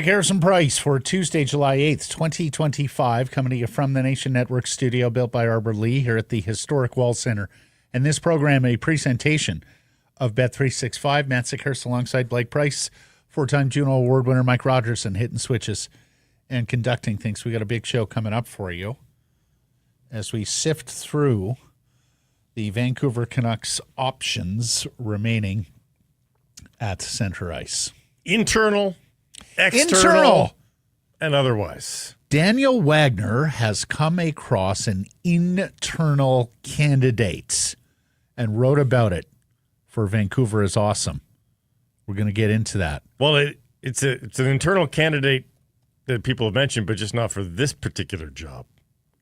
Harrison Price for Tuesday, July 8th, 2025, coming to you from the Nation Network studio built by Arbor Lee here at the Historic Wall Center. And this program, a presentation of Bet365. Matt Sikhurst alongside Blake Price, four-time Juno Award winner Mike Rogerson, hitting switches and conducting things. We got a big show coming up for you as we sift through the Vancouver Canucks options remaining at center ice. Internal, external, and otherwise. Daniel Wagner has come across an internal candidate and wrote about it for Vancouver is Awesome. We're going to get into that. Well, it's an internal candidate that people have mentioned, but just not for this particular job.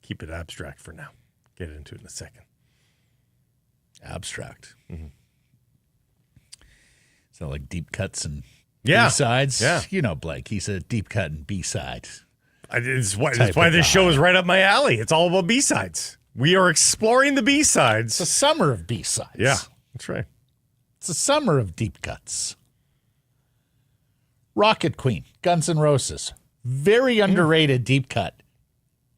Keep it abstract for now. Get into it in a second. Abstract. Mm-hmm. So like deep cuts and B-sides? Yeah. You know Blake. He's a deep cut and B-side. That's why this show is right up my alley. It's all about B-sides. We are exploring the B-sides. It's a summer of B-sides. Yeah, that's right. It's a summer of deep cuts. Rocket Queen, Guns N' Roses. Very underrated deep cut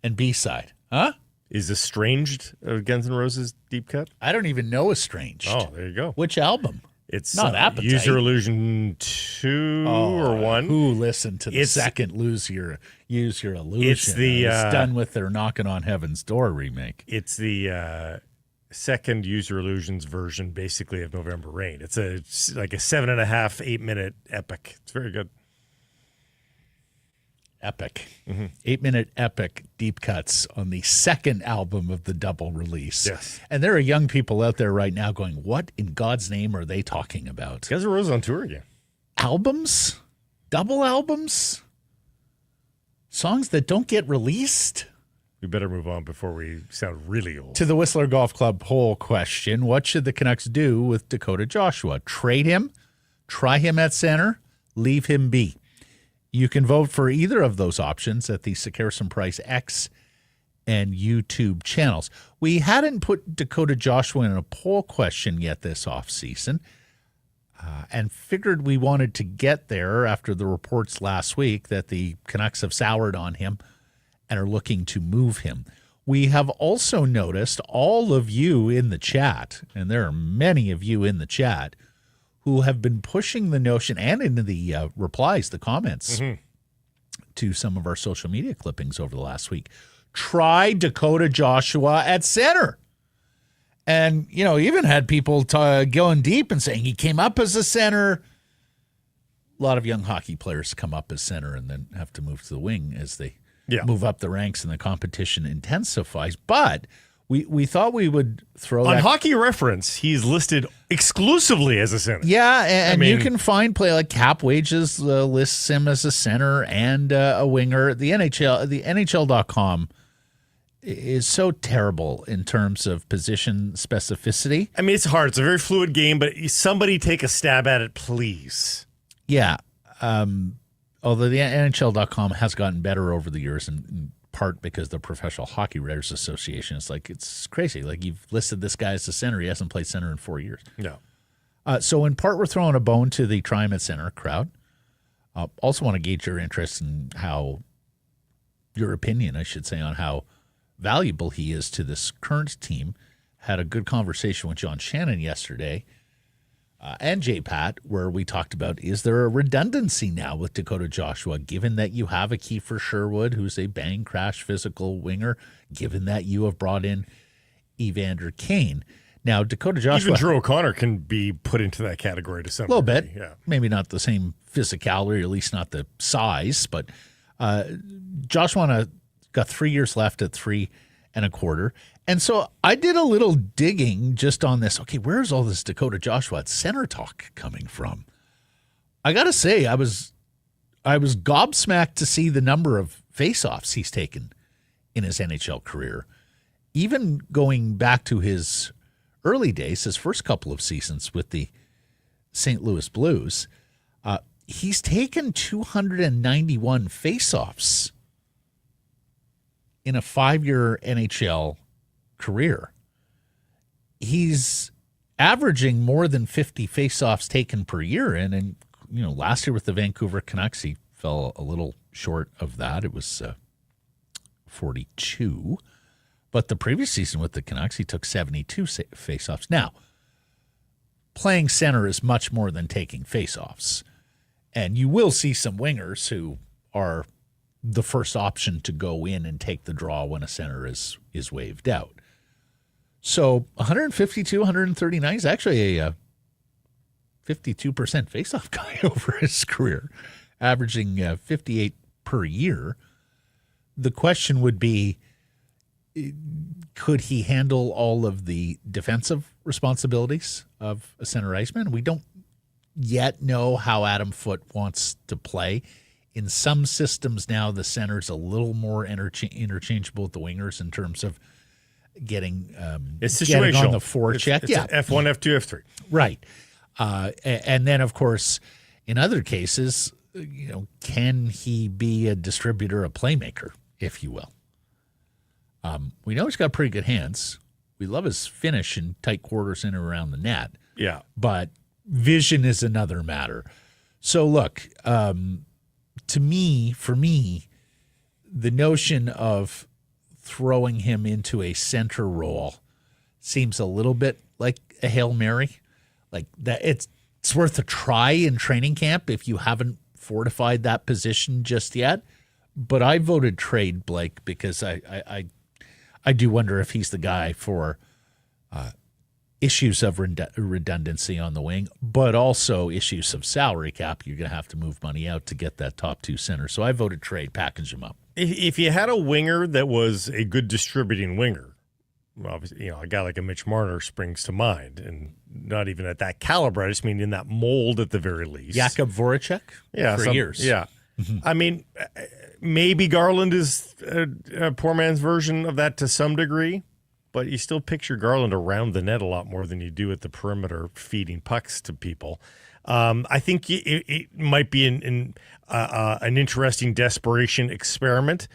and B-side. Huh? Is Estranged Guns N' Roses deep cut? I don't even know Estranged. Oh, there you go. Which album? It's not Appetite. User Illusion 2 or 1. Who listened to the second Use Your Illusion? It's the done with their Knocking on Heaven's Door remake. It's the second User Illusions version, basically, of November Rain. It's like a 7.5, 8 minute epic. It's very good. Epic. 8-minute epic deep cuts on the second album of the double release. Yes. And there are young people out there right now going, what in God's name are they talking about? Guns N' Roses on tour again. Albums? Double albums? Songs that don't get released? We better move on before we sound really old. To the Whistler Golf Club poll question, what should the Canucks do with Dakota Joshua? Trade him? Try him at center? Leave him be? You can vote for either of those options at the Harrison Price X and YouTube channels. We hadn't put Dakota Joshua in a poll question yet this offseason and figured we wanted to get there after the reports last week that the Canucks have soured on him and are looking to move him. We have also noticed all of you in the chat, and there are many of you in the chat, who have been pushing the notion and into the replies, the comments to some of our social media clippings over the last week. Try Dakota Joshua at center. And, you know, even had people going deep and saying he came up as a center. A lot of young hockey players come up as center and then have to move to the wing as they move up the ranks and the competition intensifies. But we thought we would throw on Hockey Reference, he's listed exclusively as a center. Yeah, and you can find play like Cap Wages lists him as a center and a winger. The NHL.com is so terrible in terms of position specificity. I mean, it's hard. It's a very fluid game, but somebody take a stab at it, please. Yeah. Although the NHL.com has gotten better over the years in part because the Professional Hockey Writers Association is like, it's crazy. Like, you've listed this guy as a center. He hasn't played center in 4 years. No. So in part, we're throwing a bone to the try him at center crowd. Also want to gauge your interest in your opinion, I should say, on how valuable he is to this current team. Had a good conversation with John Shannon yesterday and Jay Pat, where we talked about, is there a redundancy now with Dakota Joshua, given that you have a Kiefer Sherwood, who's a bang crash physical winger, given that you have brought in Evander Kane. Now, Dakota Joshua... Even Drew O'Connor can be put into that category to some degree. A little bit. Yeah. Maybe not the same physicality, or at least not the size, but Joshua got 3 years left at 3 1/4. And so I did a little digging just on this. Okay, where's all this Dakota Joshua at center talk coming from? I got to say, I was gobsmacked to see the number of faceoffs he's taken in his NHL career. even going back to his early days, his first couple of seasons with the St. Louis Blues, he's taken 291 faceoffs in a 5-year NHL career. He's averaging more than 50 faceoffs taken per year. And last year with the Vancouver Canucks, he fell a little short of that. It was 42. But the previous season with the Canucks, he took 72 faceoffs. Now, playing center is much more than taking faceoffs. And you will see some wingers who are the first option to go in and take the draw when a center is waved out. So 152, 139 is actually a 52% faceoff guy over his career, averaging 58 per year. The question would be, could he handle all of the defensive responsibilities of a center iceman? We don't yet know how Adam Foote wants to play. In some systems now, the center's a little more interchangeable with the wingers in terms of getting it's getting situational on the forecheck. It's yeah, F1, F2, F3. Right. And then, of course, in other cases, can he be a distributor, a playmaker, if you will? We know he's got pretty good hands. We love his finish in tight quarters in and around the net. Yeah. But vision is another matter. So, look, for me, the notion of throwing him into a center role seems a little bit like a Hail Mary. Like that, it's worth a try in training camp if you haven't fortified that position just yet. But I voted trade Blake because I do wonder if he's the guy for issues of redundancy on the wing, but also issues of salary cap. You're going to have to move money out to get that top two center. So I voted trade, package him up. If you had a winger that was a good distributing winger, obviously, a guy like a Mitch Marner springs to mind, and not even at that caliber. I just mean in that mold at the very least. Jakub Voracek? Yeah, for years. Yeah. Mm-hmm. I mean, maybe Garland is a poor man's version of that to some degree. But you still picture Garland around the net a lot more than you do at the perimeter feeding pucks to people. I think it might be an interesting desperation experiment.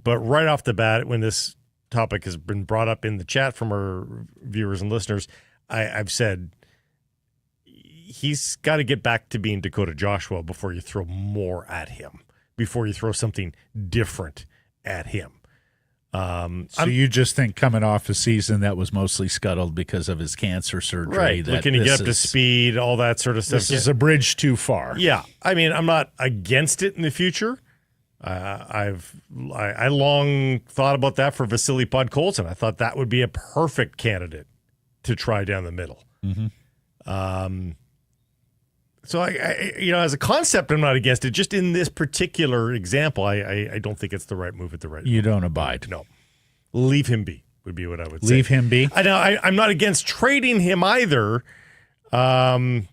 But right off the bat, when this topic has been brought up in the chat from our viewers and listeners, I've said he's got to get back to being Dakota Joshua before you throw more at him, before you throw something different at him. So you just think coming off a season that was mostly scuttled because of his cancer surgery, right? Looking to get up to speed, all that sort of stuff. This is a bridge too far. Yeah, I mean, I'm not against it in the future. I long thought about that for Vasily Podkolzin. I thought that would be a perfect candidate to try down the middle. Mm-hmm. So I as a concept, I'm not against it. Just in this particular example, I don't think it's the right move at the right. You don't abide. No, leave him be would be what I would say. Leave him be. I know. I'm not against trading him either. I'm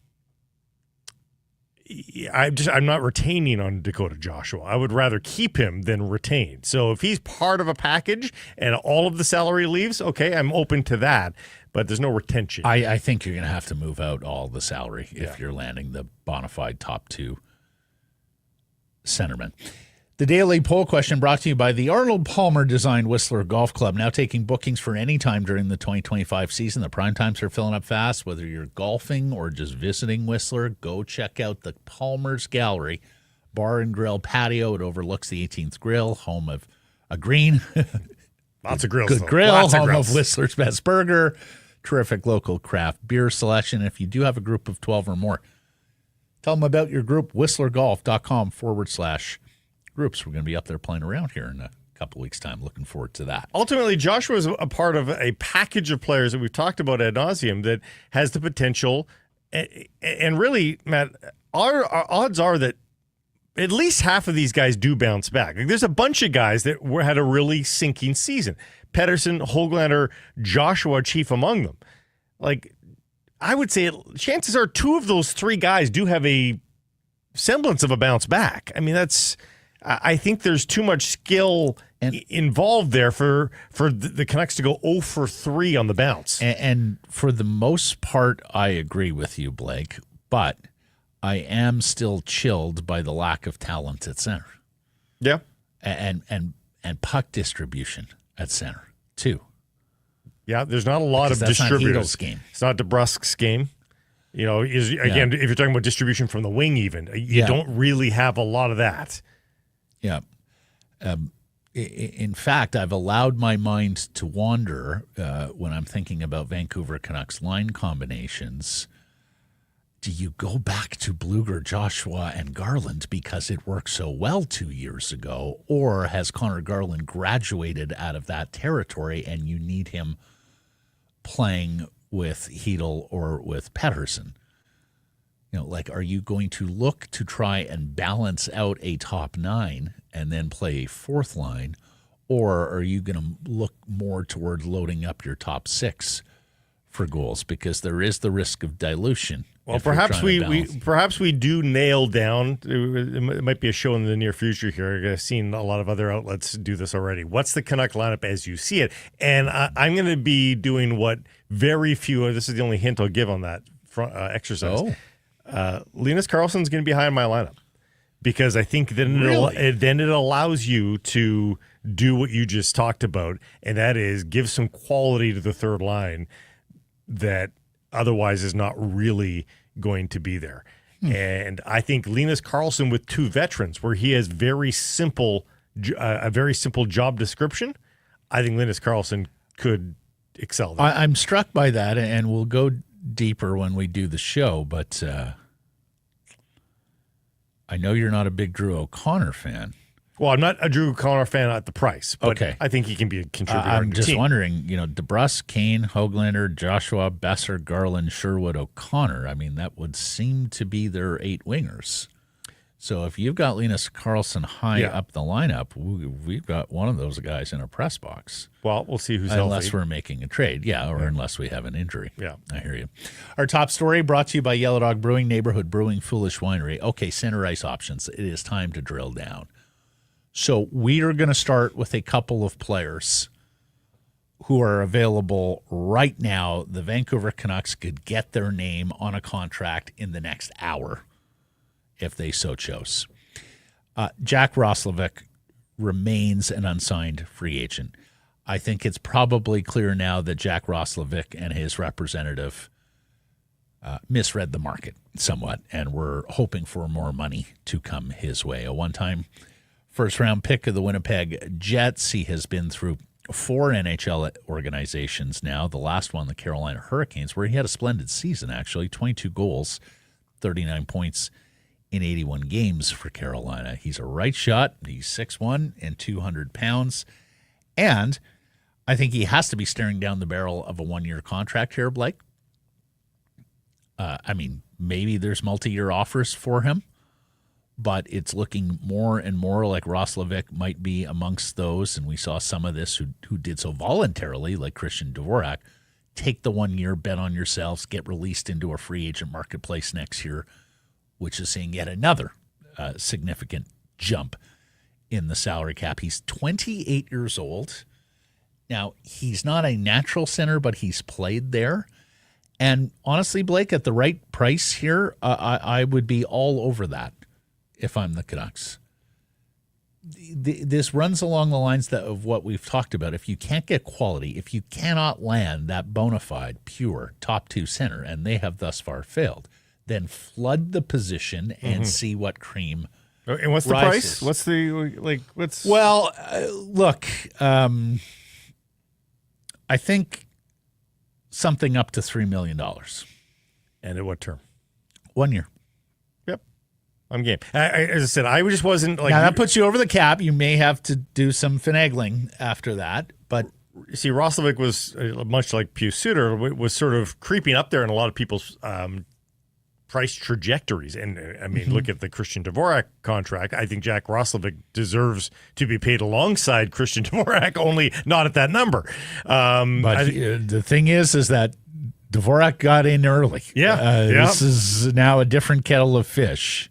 not retaining on Dakota Joshua. I would rather keep him than retain. So if he's part of a package and all of the salary leaves, okay, I'm open to that. But there's no retention. I think you're going to have to move out all the salary if you're landing the bona fide top two centermen. The daily poll question brought to you by the Arnold Palmer designed Whistler Golf Club, now taking bookings for any time during the 2025 season. The prime times are filling up fast. Whether you're golfing or just visiting Whistler, go check out the Palmer's Gallery Bar and Grill patio. It overlooks the 18th Grill, home of a green. Lots of grills. Good though. grill, Lots home grills. of Whistler's best burger. Terrific local craft beer selection. If you do have a group of 12 or more, tell them about your group, whistlergolf.com/groups. We're going to be up there playing around here in a couple weeks' time. Looking forward to that. Ultimately, Joshua is a part of a package of players that we've talked about ad nauseum that has the potential. And really, Matt, our odds are that at least half of these guys do bounce back. Like, there's a bunch of guys that had a really sinking season. Pedersen, Höglander, Joshua, chief among them. Like, I would say chances are two of those three guys do have a semblance of a bounce back. I mean, I think there's too much skill involved there for the Canucks to go 0 for 3 on the bounce. And for the most part, I agree with you, Blake, but I am still chilled by the lack of talent at center. Yeah. And puck distribution at center, too. Yeah, there's not a lot of distributors. Game. It's not DeBrusk's game. You know, if you're talking about distribution from the wing even, you don't really have a lot of that. Yeah. In fact, I've allowed my mind to wander when I'm thinking about Vancouver Canucks line combinations. Do you go back to Bluger, Joshua, and Garland because it worked so well 2 years ago? Or has Connor Garland graduated out of that territory and you need him playing with Hedl or with Pettersson? You know, like, are you going to look to try and balance out a top 9 and then play a fourth line? Or are you going to look more toward loading up your top 6 for goals? Because there is the risk of dilution. Well, perhaps we do nail down. It might be a show in the near future here. I've seen a lot of other outlets do this already. What's the Canuck lineup as you see it? And I'm going to be doing what very few. This is the only hint I'll give on that exercise. Linus Karlsson's going to be high in my lineup because I think then it allows you to do what you just talked about, and that is give some quality to the third line that otherwise is not really going to be there. And I think Linus Karlsson with 2 veterans where he has a very simple job description, I think Linus Karlsson could excel there. I'm struck by that, and we'll go deeper when we do the show, but I know you're not a big Drew O'Connor fan. Well, I'm not a Drew O'Connor fan at the price, but okay. I think he can be a contributor. I'm just wondering, DeBrusk, Kane, Höglander, Joshua, Besser, Garland, Sherwood, O'Connor. I mean, that would seem to be their 8 wingers. So if you've got Linus Karlsson high up the lineup, we've got one of those guys in a press box. Well, we'll see who's unless healthy. We're making a trade, or unless we have an injury. Yeah, I hear you. Our top story brought to you by Yellow Dog Brewing, Neighborhood Brewing, Foolish Winery. Okay, center ice options. It is time to drill down. So we are going to start with a couple of players who are available right now. The Vancouver Canucks could get their name on a contract in the next hour if they so chose. Jack Roslovic remains an unsigned free agent. I think it's probably clear now that Jack Roslovic and his representative misread the market somewhat, and we're hoping for more money to come his way. A one-time first-round pick of the Winnipeg Jets. He has been through 4 NHL organizations now, the last one, the Carolina Hurricanes, where he had a splendid season, actually, 22 goals, 39 points in 81 games for Carolina. He's a right shot. He's 6'1" and 200 pounds. And I think he has to be staring down the barrel of a 1-year contract here, Blake. I mean, maybe there's multi-year offers for him, but it's looking more and more like Roslovic might be amongst those, and we saw some of this who did so voluntarily, like Christian Dvorak, take the 1 year, bet on yourselves, get released into a free agent marketplace next year, which is seeing yet another significant jump in the salary cap. He's 28 years old. Now, he's not a natural center, but he's played there. And honestly, Blake, at the right price here, I would be all over that if I'm the Canucks. This runs along the lines of what we've talked about. If you can't get quality, if you cannot land that bona fide, pure top 2 center, and they have thus far failed, then flood the position and see what cream And what's the rises. price? What's the, what's... Well, look, I think something up to $3 million. And at what term? 1 year. Yep. I'm game. As I said, I just wasn't like... Now, that puts you over the cap. You may have to do some finagling after that, but... See, Roslovic was, much like Pius Suter, was sort of creeping up there in a lot of people's price trajectories. And, I mean, look at the Christian Dvorak contract. I think Jack Roslovic deserves to be paid alongside Christian Dvorak, only not at that number. The thing is that Dvorak got in early. Yeah. This is now a different kettle of fish.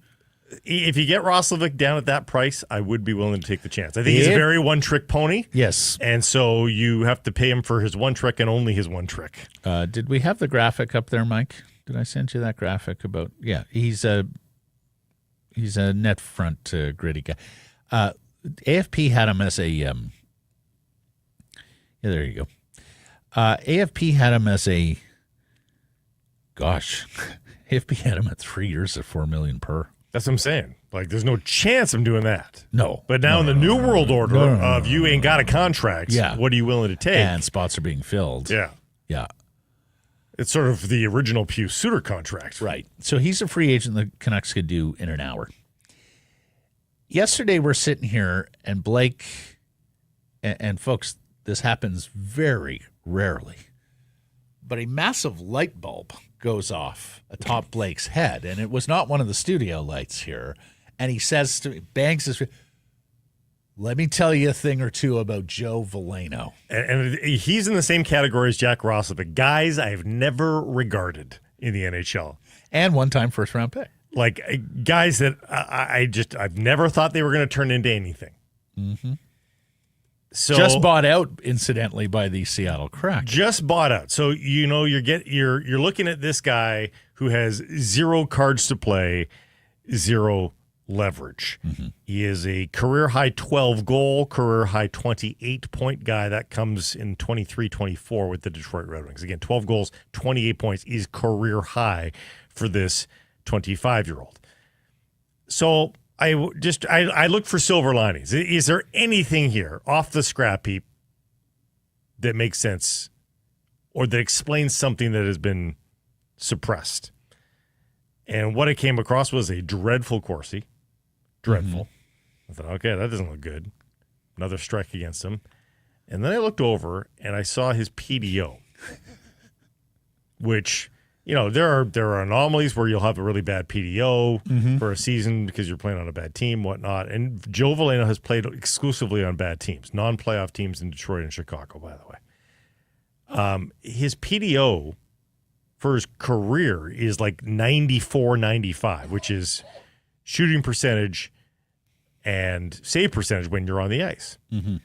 If you get Roslovic down at that price, I would be willing to take the chance. I think he's a very one-trick pony. Yes. And so you have to pay him for his one trick and only his one trick. Did we have the graphic up there, Mike? Did I send you that graphic about? Yeah, he's a net front gritty guy. AFP had him as a. Yeah, there you go. AFP had him as a. Gosh, AFP had him at 3 years at $4 million per. That's what I'm saying. Like, there's no chance I'm doing that. No. But now in the new world order of you ain't got a contract, what are you willing to take? And spots are being filled. Yeah. Yeah. It's sort of the original Pius Suter contract. Right. So he's a free agent the Canucks could do in an hour. Yesterday we're sitting here, and Blake, and folks, this happens very rarely, but a massive light bulb goes off atop Blake's head, and it was not one of the studio lights here. And he says to me, bangs his, let me tell you a thing or two about Joe Veleno. And he's in the same category as Jack Roslovic, guys I've never regarded in the NHL. And one-time first-round pick. Like, guys that I've never thought they were going to turn into anything. Mm-hmm. So just bought out, incidentally, by the Seattle Kraken. Just bought out. So you're looking at this guy who has 0 cards to play, 0 leverage. Mm-hmm. He is a career high 12 goal, career high 28 point guy. That comes in 23-24 with the Detroit Red Wings. Again, 12 goals, 28 points is career high for this 25-year-old. So I look for silver linings. Is there anything here off the scrap heap that makes sense or that explains something that has been suppressed? And what I came across was a dreadful Corsi. Dreadful. Mm-hmm. I thought, okay, that doesn't look good. Another strike against him. And then I looked over and I saw his PDO, which, you know, there are anomalies where you'll have a really bad PDO for a season because you're playing on a bad team, whatnot. And Joe Veleno has played exclusively on bad teams, non-playoff teams in Detroit and Chicago, by the way. His PDO for his career is like 94-95, which is shooting percentage and save percentage when you're on the ice. Mm-hmm.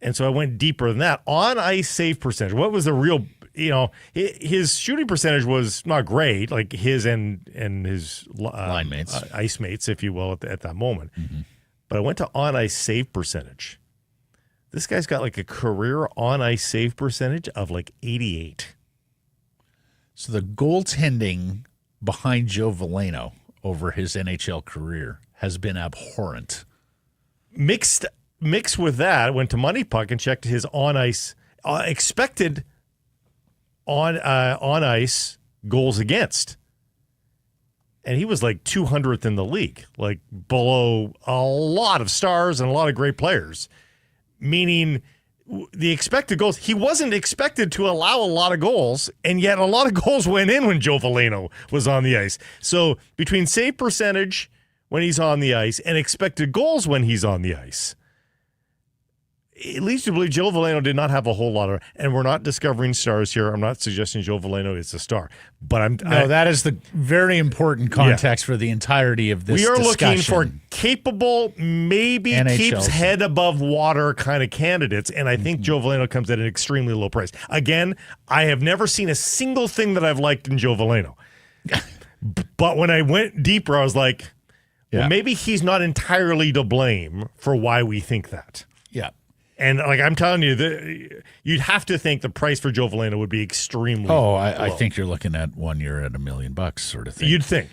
And so I went deeper than that. On ice save percentage, what was the real, you know, his shooting percentage was not great, like his and his line mates, ice mates, if you will, at that moment. Mm-hmm. But I went to on ice save percentage. This guy's got like a career on ice save percentage of like 88. So the goaltending behind Joe Veleno over his NHL career has been abhorrent. Mixed with that, went to Money Puck and checked his on ice expected on ice goals against, and he was like 200th in the league, like below a lot of stars and a lot of great players. Meaning, the expected goals, he wasn't expected to allow a lot of goals, and yet a lot of goals went in when Joe Veleno was on the ice. So between save percentage when he's on the ice and expected goals when he's on the ice, it leads to believe Joe Veleno did not have a whole lot of, and we're not discovering stars here. I'm not suggesting Joe Veleno is a star, but that is the very important context for the entirety of this discussion. We are looking for capable, maybe NHL's. Keeps head above water kind of candidates, and I think Joe Veleno comes at an extremely low price. Again, I have never seen a single thing that I've liked in Joe Veleno, but when I went deeper, I was like, well, maybe he's not entirely to blame for why we think that. Yeah. And like I'm telling you, you'd have to think the price for Joe Veleno would be extremely low. I think you're looking at 1 year at $1 million sort of thing. You'd think.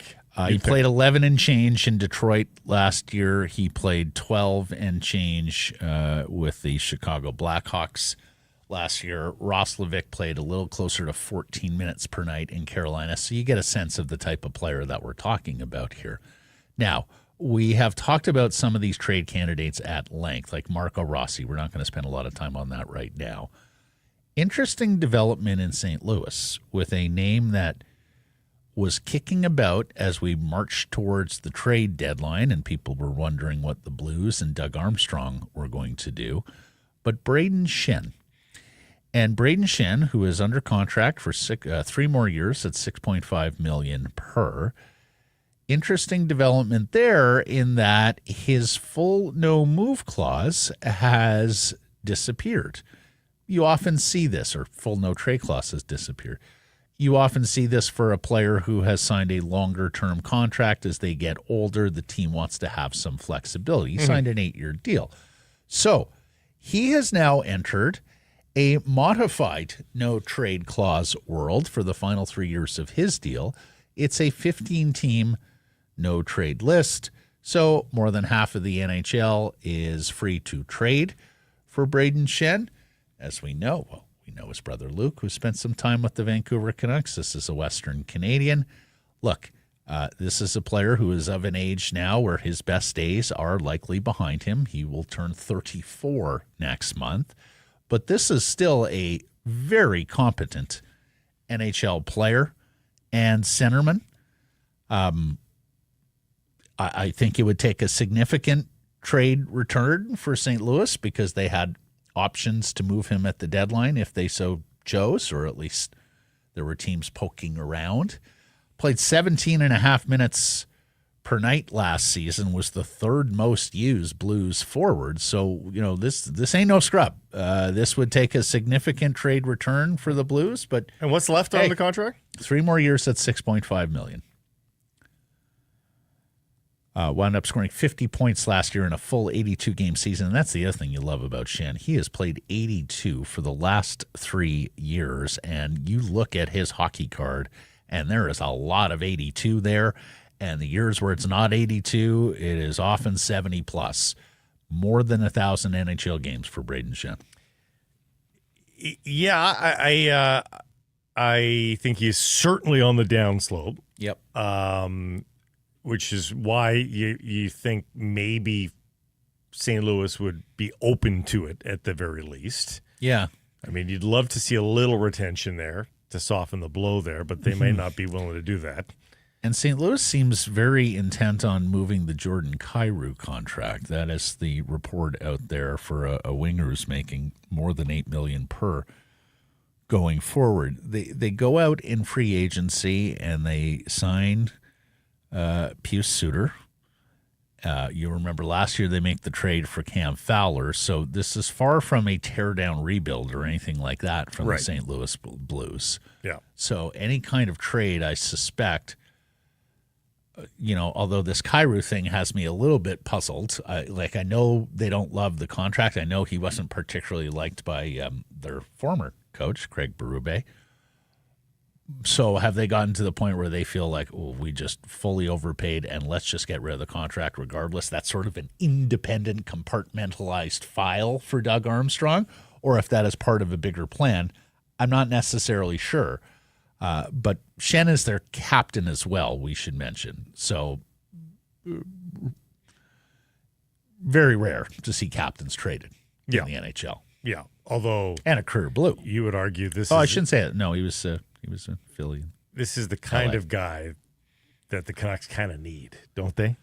He played 11 and change in Detroit last year. He played 12 and change with the Chicago Blackhawks last year. Roslovic played a little closer to 14 minutes per night in Carolina. So you get a sense of the type of player that we're talking about here. Now, we have talked about some of these trade candidates at length, like Marco Rossi. We're not going to spend a lot of time on that right now. Interesting development in St. Louis with a name that was kicking about as we marched towards the trade deadline, and people were wondering what the Blues and Doug Armstrong were going to do. But Brayden Schenn. And Brayden Schenn, who is under contract for 3 more years at $6.5 million per, interesting development there in that his full no move clause has disappeared. You often see this, or full no trade clause has disappeared. You often see this for a player who has signed a longer term contract. As they get older, the team wants to have some flexibility. He signed an 8-year deal. So he has now entered a modified no trade clause world for the final 3 years of his deal. It's a 15-team no trade list. So more than half of the NHL is free to trade for Brayden Schenn. As we know, we know his brother Luke, who spent some time with the Vancouver Canucks. This is a Western Canadian. Look, this is a player who is of an age now where his best days are likely behind him. He will turn 34 next month. But this is still a very competent NHL player and centerman. I think it would take a significant trade return for St. Louis because they had options to move him at the deadline if they so chose, or at least there were teams poking around. Played 17.5 minutes per night last season, was the third most used Blues forward. So, this ain't no scrub. This would take a significant trade return for the Blues. And what's left on the contract? 3 more years at $6.5 million. Wound up scoring 50 points last year in a full 82-game season. And that's the other thing you love about Schenn. He has played 82 for the last 3 years. And you look at his hockey card, and there is a lot of 82 there. And the years where it's not 82, it is often 70+. More than 1,000 NHL games for Brayden Schenn. Yeah, I think he's certainly on the downslope. Yep. Which is why you think maybe St. Louis would be open to it at the very least. Yeah. I mean, you'd love to see a little retention there to soften the blow there, but they may not be willing to do that. And St. Louis seems very intent on moving the Jordan Kyrou contract. That is the report out there for a winger who's making more than $8 million per going forward. They go out in free agency and they sign Pius Suter. You remember last year they make the trade for Cam Fowler. So this is far from a tear-down rebuild or anything like that from the St. Louis Blues. Yeah. So any kind of trade, I suspect, although this Kyrou thing has me a little bit puzzled. I know they don't love the contract. I know he wasn't particularly liked by their former coach, Craig Berube. So have they gotten to the point where they feel like, we just fully overpaid and let's just get rid of the contract regardless? That's sort of an independent, compartmentalized file for Doug Armstrong. Or if that is part of a bigger plan, I'm not necessarily sure. But Schenn is their captain as well, we should mention. So very rare to see captains traded in the NHL. Yeah, although... And a career Blue. You would argue this is... I shouldn't say it. No, he was a Philly. This is the kind of guy that the Canucks kind of need, don't they?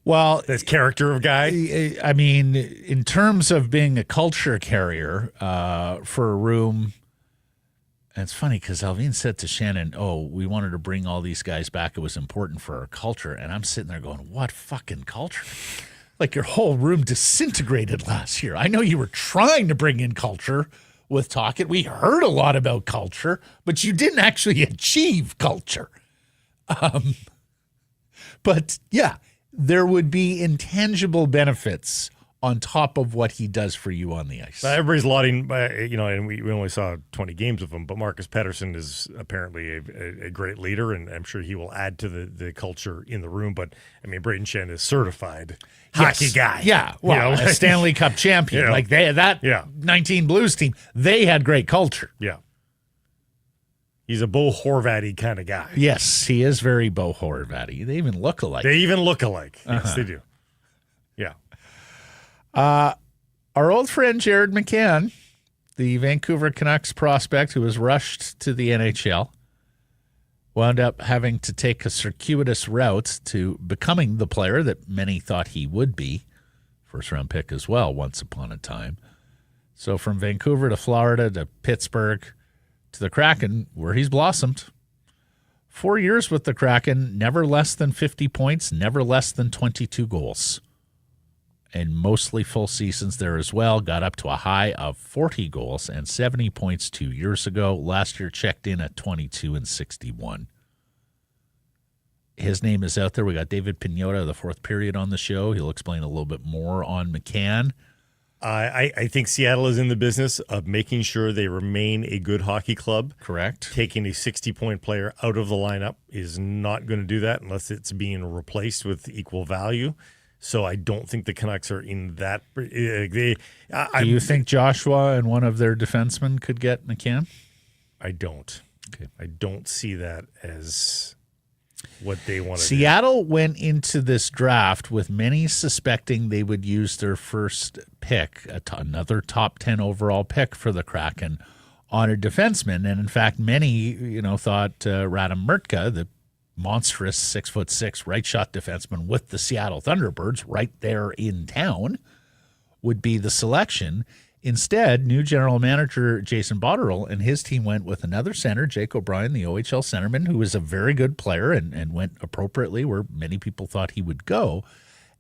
Well... This character of guy? I mean, in terms of being a culture carrier for a room... And it's funny because Alvin said to Shannon, we wanted to bring all these guys back. It was important for our culture. And I'm sitting there going, what fucking culture? Like your whole room disintegrated last year. I know you were trying to bring in culture with Talkit. We heard a lot about culture, but you didn't actually achieve culture. But yeah, there would be intangible benefits on top of what he does for you on the ice. Everybody's lauding, and we only saw 20 games of him, but Marcus Pettersson is apparently a great leader, and I'm sure he will add to the culture in the room. But, I mean, Brayden Schenn is certified hockey guy. Yeah, well, a Stanley Cup champion. Like that 19 Blues team, they had great culture. Yeah. He's a Bo Horvaty kind of guy. Yes, he is very Bo Horvaty. They even look alike. Yes, they do. Yeah. Our old friend Jared McCann, the Vancouver Canucks prospect who was rushed to the NHL, wound up having to take a circuitous route to becoming the player that many thought he would be. First-round pick as well, once upon a time. So from Vancouver to Florida to Pittsburgh to the Kraken, where he's blossomed. 4 years with the Kraken, never less than 50 points, never less than 22 goals. And mostly full seasons there as well. Got up to a high of 40 goals and 70 points 2 years ago. Last year checked in at 22 and 61. His name is out there. We got David Pagnotta, the fourth period on the show. He'll explain a little bit more on McCann. I think Seattle is in the business of making sure they remain a good hockey club. Correct. Taking a 60-point player out of the lineup is not going to do that unless it's being replaced with equal value. So I don't think the Canucks are in that. Do you think Joshua and one of their defensemen could get McCann? I don't. Okay. I don't see that as what they want to do. Seattle went into this draft with many suspecting they would use their first pick, another top 10 overall pick for the Kraken, on a defenseman. And in fact, many, thought Raty Murtka, the monstrous 6'6" right shot defenseman with the Seattle Thunderbirds right there in town, would be the selection. Instead, new general manager Jason Botterill and his team went with another center, Jake O'Brien, the OHL centerman, who was a very good player and went appropriately where many people thought he would go.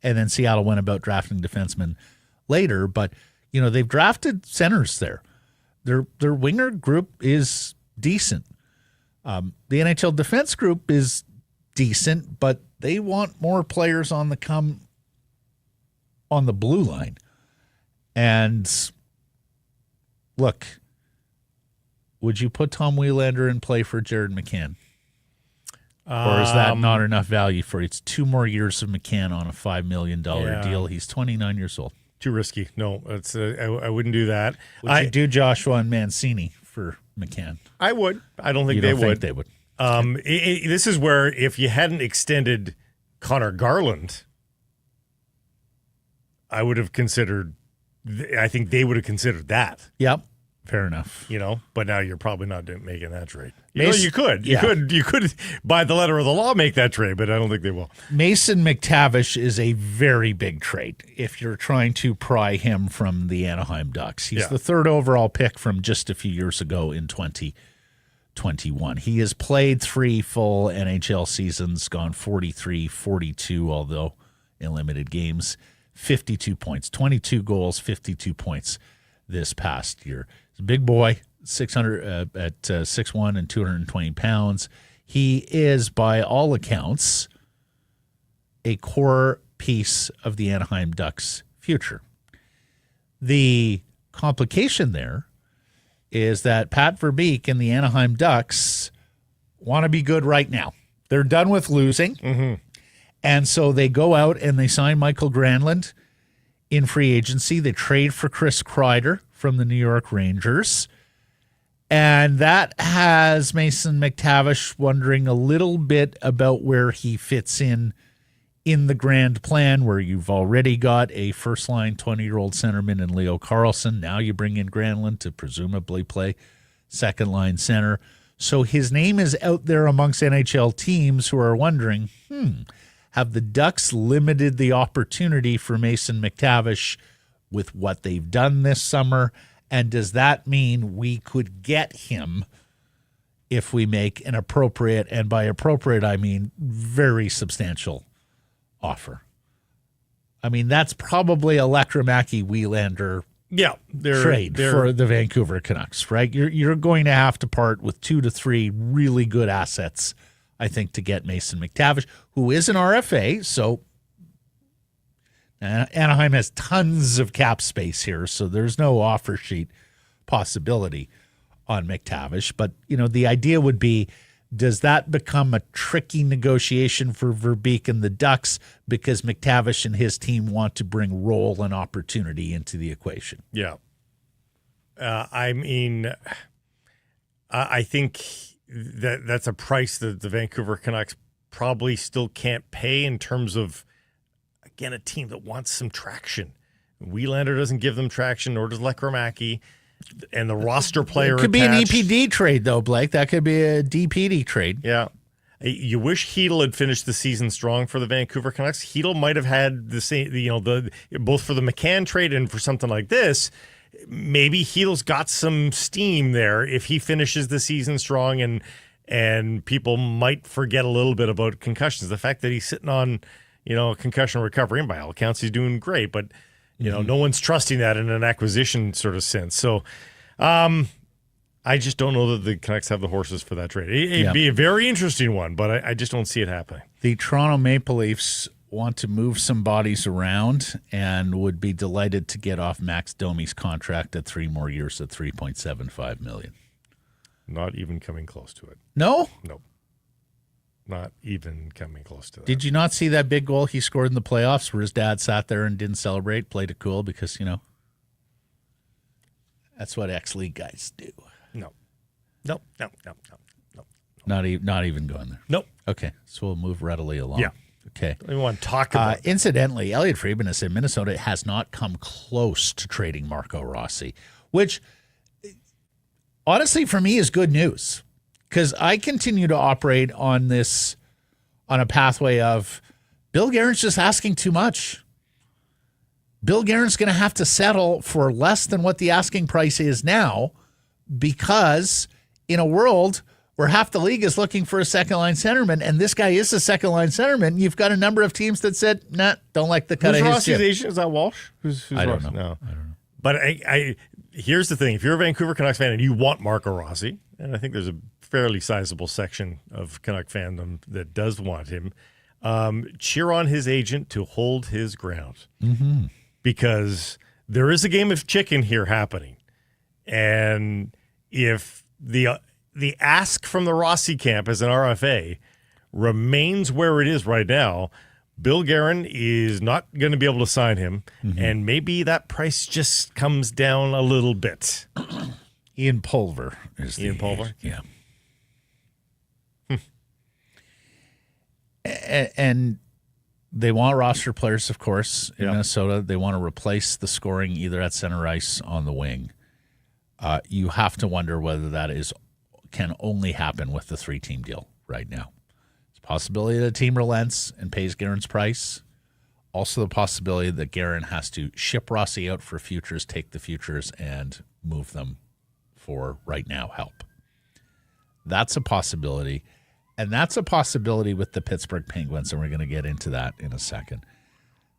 And then Seattle went about drafting defensemen later. But, they've drafted centers there. Their winger group is decent. The NHL defense group is decent, but they want more players on the come on the blue line. And look, would you put Tom Wielander in play for Jared McCann? Or is that not enough value for you? It's 2 more years of McCann on a $5 million deal. He's 29 years old. Too risky. No, it's I wouldn't do that. Would you do Joshua and Mancini for McCann? I would. I don't think they would. They would. This is where if you hadn't extended Connor Garland, I would have considered. I think they would have considered that. Yep. Fair enough. But now you're probably not making that trade. You could. You could, by the letter of the law, make that trade, but I don't think they will. Mason McTavish is a very big trade if you're trying to pry him from the Anaheim Ducks. He's the 3rd overall pick from just a few years ago in 2021. He has played 3 full NHL seasons, gone 43-42, although in limited games, 52 points, 22 goals, 52 points this past year. He's a big boy, 600 at 6'1" and 220 pounds. He is, by all accounts, a core piece of the Anaheim Ducks' future. The complication there is that Pat Verbeek and the Anaheim Ducks want to be good right now. They're done with losing. Mm-hmm. And so they go out and they sign Michael Granlund in free agency. They trade for Chris Kreider from the New York Rangers. And that has Mason McTavish wondering a little bit about where he fits in the grand plan, where you've already got a first-line 20-year-old centerman in Leo Carlsson. Now you bring in Granlund to presumably play second-line center. So his name is out there amongst NHL teams who are wondering, have the Ducks limited the opportunity for Mason McTavish with what they've done this summer? And does that mean we could get him if we make an appropriate, and by appropriate I mean very substantial offer? I mean, that's probably a Lekramaki-Wielander trade for the Vancouver Canucks, right? You're going to have to part with 2 to 3 really good assets, I think, to get Mason McTavish, who is an RFA. So Anaheim has tons of cap space here, so there's no offer sheet possibility on McTavish. But, the idea would be, does that become a tricky negotiation for Verbeek and the Ducks because McTavish and his team want to bring role and opportunity into the equation? Yeah. I think that's a price that the Vancouver Canucks probably still can't pay in terms of, again, a team that wants some traction. Wielander doesn't give them traction, nor does Lekramaki. And the roster player It could attached, be an EPD trade, though, Blake. That could be a DPD trade. Yeah. You wish Hedl had finished the season strong for the Vancouver Canucks. Hedl might have had the same, both for the McCann trade and for something like this. Maybe Hedl's got some steam there if he finishes the season strong and and people might forget a little bit about concussions. The fact that he's sitting on, concussion recovery, and by all accounts, he's doing great, but, no one's trusting that in an acquisition sort of sense. So I just don't know that the Canucks have the horses for that trade. It'd be a very interesting one, but I just don't see it happening. The Toronto Maple Leafs want to move some bodies around and would be delighted to get off Max Domi's contract at 3 more years at $3.75 million. Not even coming close to it. No? Nope. Not even coming close to that. Did you not see that big goal he scored in the playoffs where his dad sat there and didn't celebrate, played it cool because, that's what ex-league guys do. No. Not even going there. Nope. Okay, so we'll move readily along. Yeah. Okay. We want to talk about it. Incidentally, Elliot Friedman has said Minnesota has not come close to trading Marco Rossi, which honestly for me is good news because I continue to operate on a pathway of Bill Guerin's just asking too much. Bill Guerin's going to have to settle for less than what the asking price is now because in a world where half the league is looking for a second-line centerman, and this guy is a second-line centerman, you've got a number of teams that said, nah, don't like the cut of his Rossi's jib. agent? Is that Walsh? Who's I don't Rossi? know. No. I don't know. But here's the thing. If you're a Vancouver Canucks fan and you want Marco Rossi, and I think there's a fairly sizable section of Canuck fandom that does want him, cheer on his agent to hold his ground. Mm-hmm. Because there is a game of chicken here happening. And if the ask from the Rossi camp as an RFA remains where it is right now, Bill Guerin is not going to be able to sign him, and maybe that price just comes down a little bit. Ian Pulver is Ian Pulver? Yeah. And they want roster players, of course, in Minnesota. They want to replace the scoring either at center ice on the wing. You have to wonder whether that can only happen with the 3-team deal right now. It's a possibility that a team relents and pays Guerin's price. Also the possibility that Guerin has to ship Rossi out for futures, take the futures, and move them for right now help. That's a possibility. And that's a possibility with the Pittsburgh Penguins, and we're going to get into that in a second.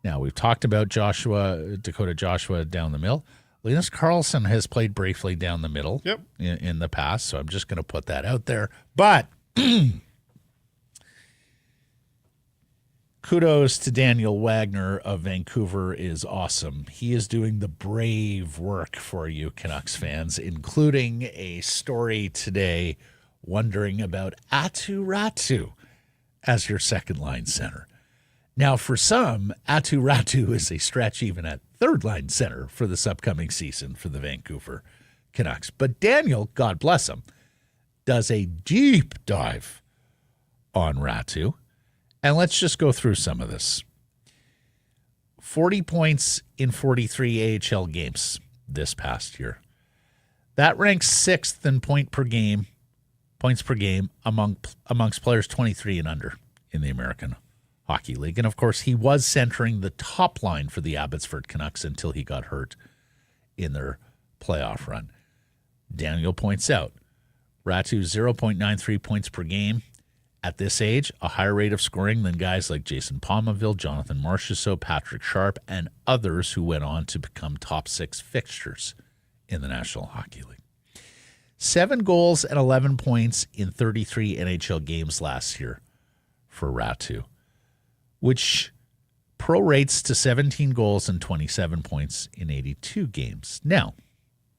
Now, we've talked about Dakota Joshua down the middle. Linus Karlsson has played briefly down the middle in the past, so I'm just going to put that out there. But kudos to Daniel Wagner of Vancouver is awesome. He is doing the brave work for you Canucks fans, including a story today wondering about Aatu as your second-line center. Now, for some, Aatu is a stretch even at third-line center for this upcoming season for the Vancouver Canucks. But Daniel, God bless him, does a deep dive on Aatu. And let's just go through some of this. 40 points in 43 AHL games this past year. That ranks 6th in points per game amongst players 23 and under in the American Hockey League. And, of course, he was centering the top line for the Abbotsford Canucks until he got hurt in their playoff run. Daniel points out, Aatu 0.93 points per game. At this age, a higher rate of scoring than guys like Jason Palmaville, Jonathan Marchessault, Patrick Sharp, and others who went on to become top 6 fixtures in the National Hockey League. 7 goals and 11 points in 33 NHL games last year for Aatu, which prorates to 17 goals and 27 points in 82 games. Now,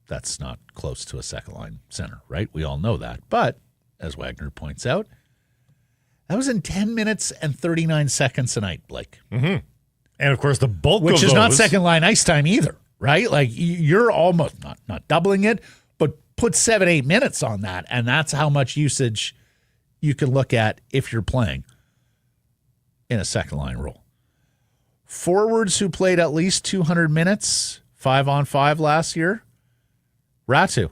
that's not close to a second-line center, right? We all know that. But, as Wagner points out, that was in 10 minutes and 39 seconds a night, Blake. Mm-hmm. And, of course, the bulk of those... Which is not second-line ice time either, right? Like, you're almost not doubling it, but put 7-8 minutes on that, and that's how much usage you can look at if you're playing in a second-line role. Forwards who played at least 200 minutes, 5-on-5 last year, Aatu.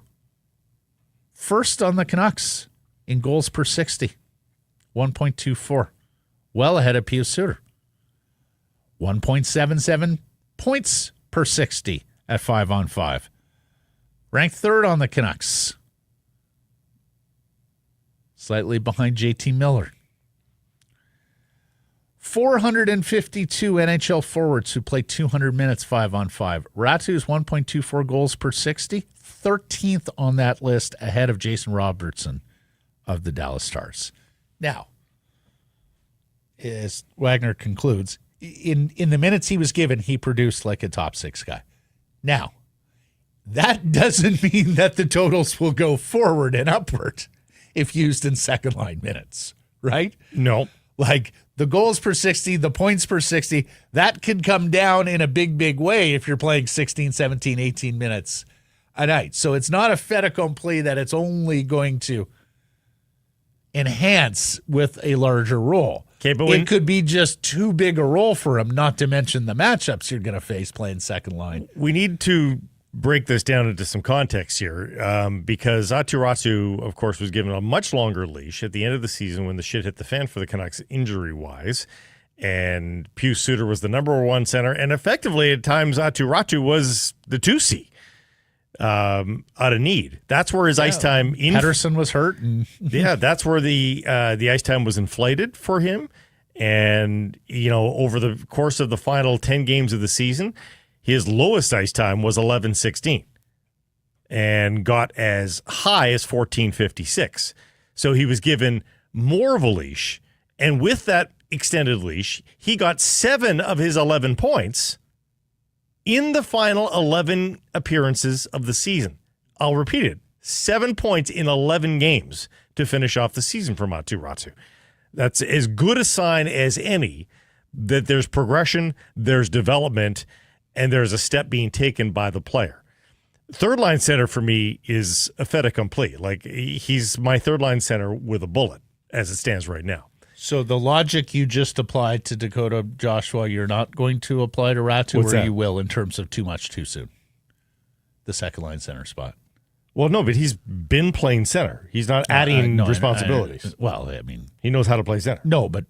First on the Canucks in goals per 60. 1.24, well ahead of Pius Suter. 1.77 points per 60 at 5-on-5. Ranked 3rd on the Canucks. slightly behind JT Miller. 452 NHL forwards who play 200 minutes 5-on-5. Ratu's 1.24 goals per 60, 13th on that list, ahead of Jason Robertson of the Dallas Stars. Now, as Wagner concludes, in the minutes he was given, he produced like a top 6 guy. Now, that doesn't mean that the totals will go forward and upward if used in second line minutes, right? No. Like the goals per 60, the points per 60, that can come down in a big, big way if you're playing 16, 17, 18 minutes a night. So it's not a fait accompli that it's only going to enhance with a larger role. Okay, but it could be just too big a role for him, not to mention the matchups you're going to face playing second line. We need to break this down into some context here because Aatu, of course, was given a much longer leash at the end of the season when the shit hit the fan for the Canucks injury-wise. And Pius Suter was the number 1 center. And effectively, at times, Aatu was the 2C out of need. That's where his ice time... Pedersen was hurt. And yeah, that's where the ice time was inflated for him. And, over the course of the final 10 games of the season, his lowest ice time was 11:16 and got as high as 14:56. So he was given more of a leash. And with that extended leash, he got 7 of his 11 points in the final 11 appearances of the season. I'll repeat it. 7 points in 11 games to finish off the season from Aatu. That's as good a sign as any that there's progression, there's development, and there's a step being taken by the player. Third line center for me is a fait accompli. Like, he's my third line center with a bullet as it stands right now. So the logic you just applied to Dakota Joshua, you're not going to apply to Aatu, What's or that? you will in terms of too much too soon? The second line center spot. Well, no, but he's been playing center. He's not adding responsibilities. I mean, he knows how to play center. No, but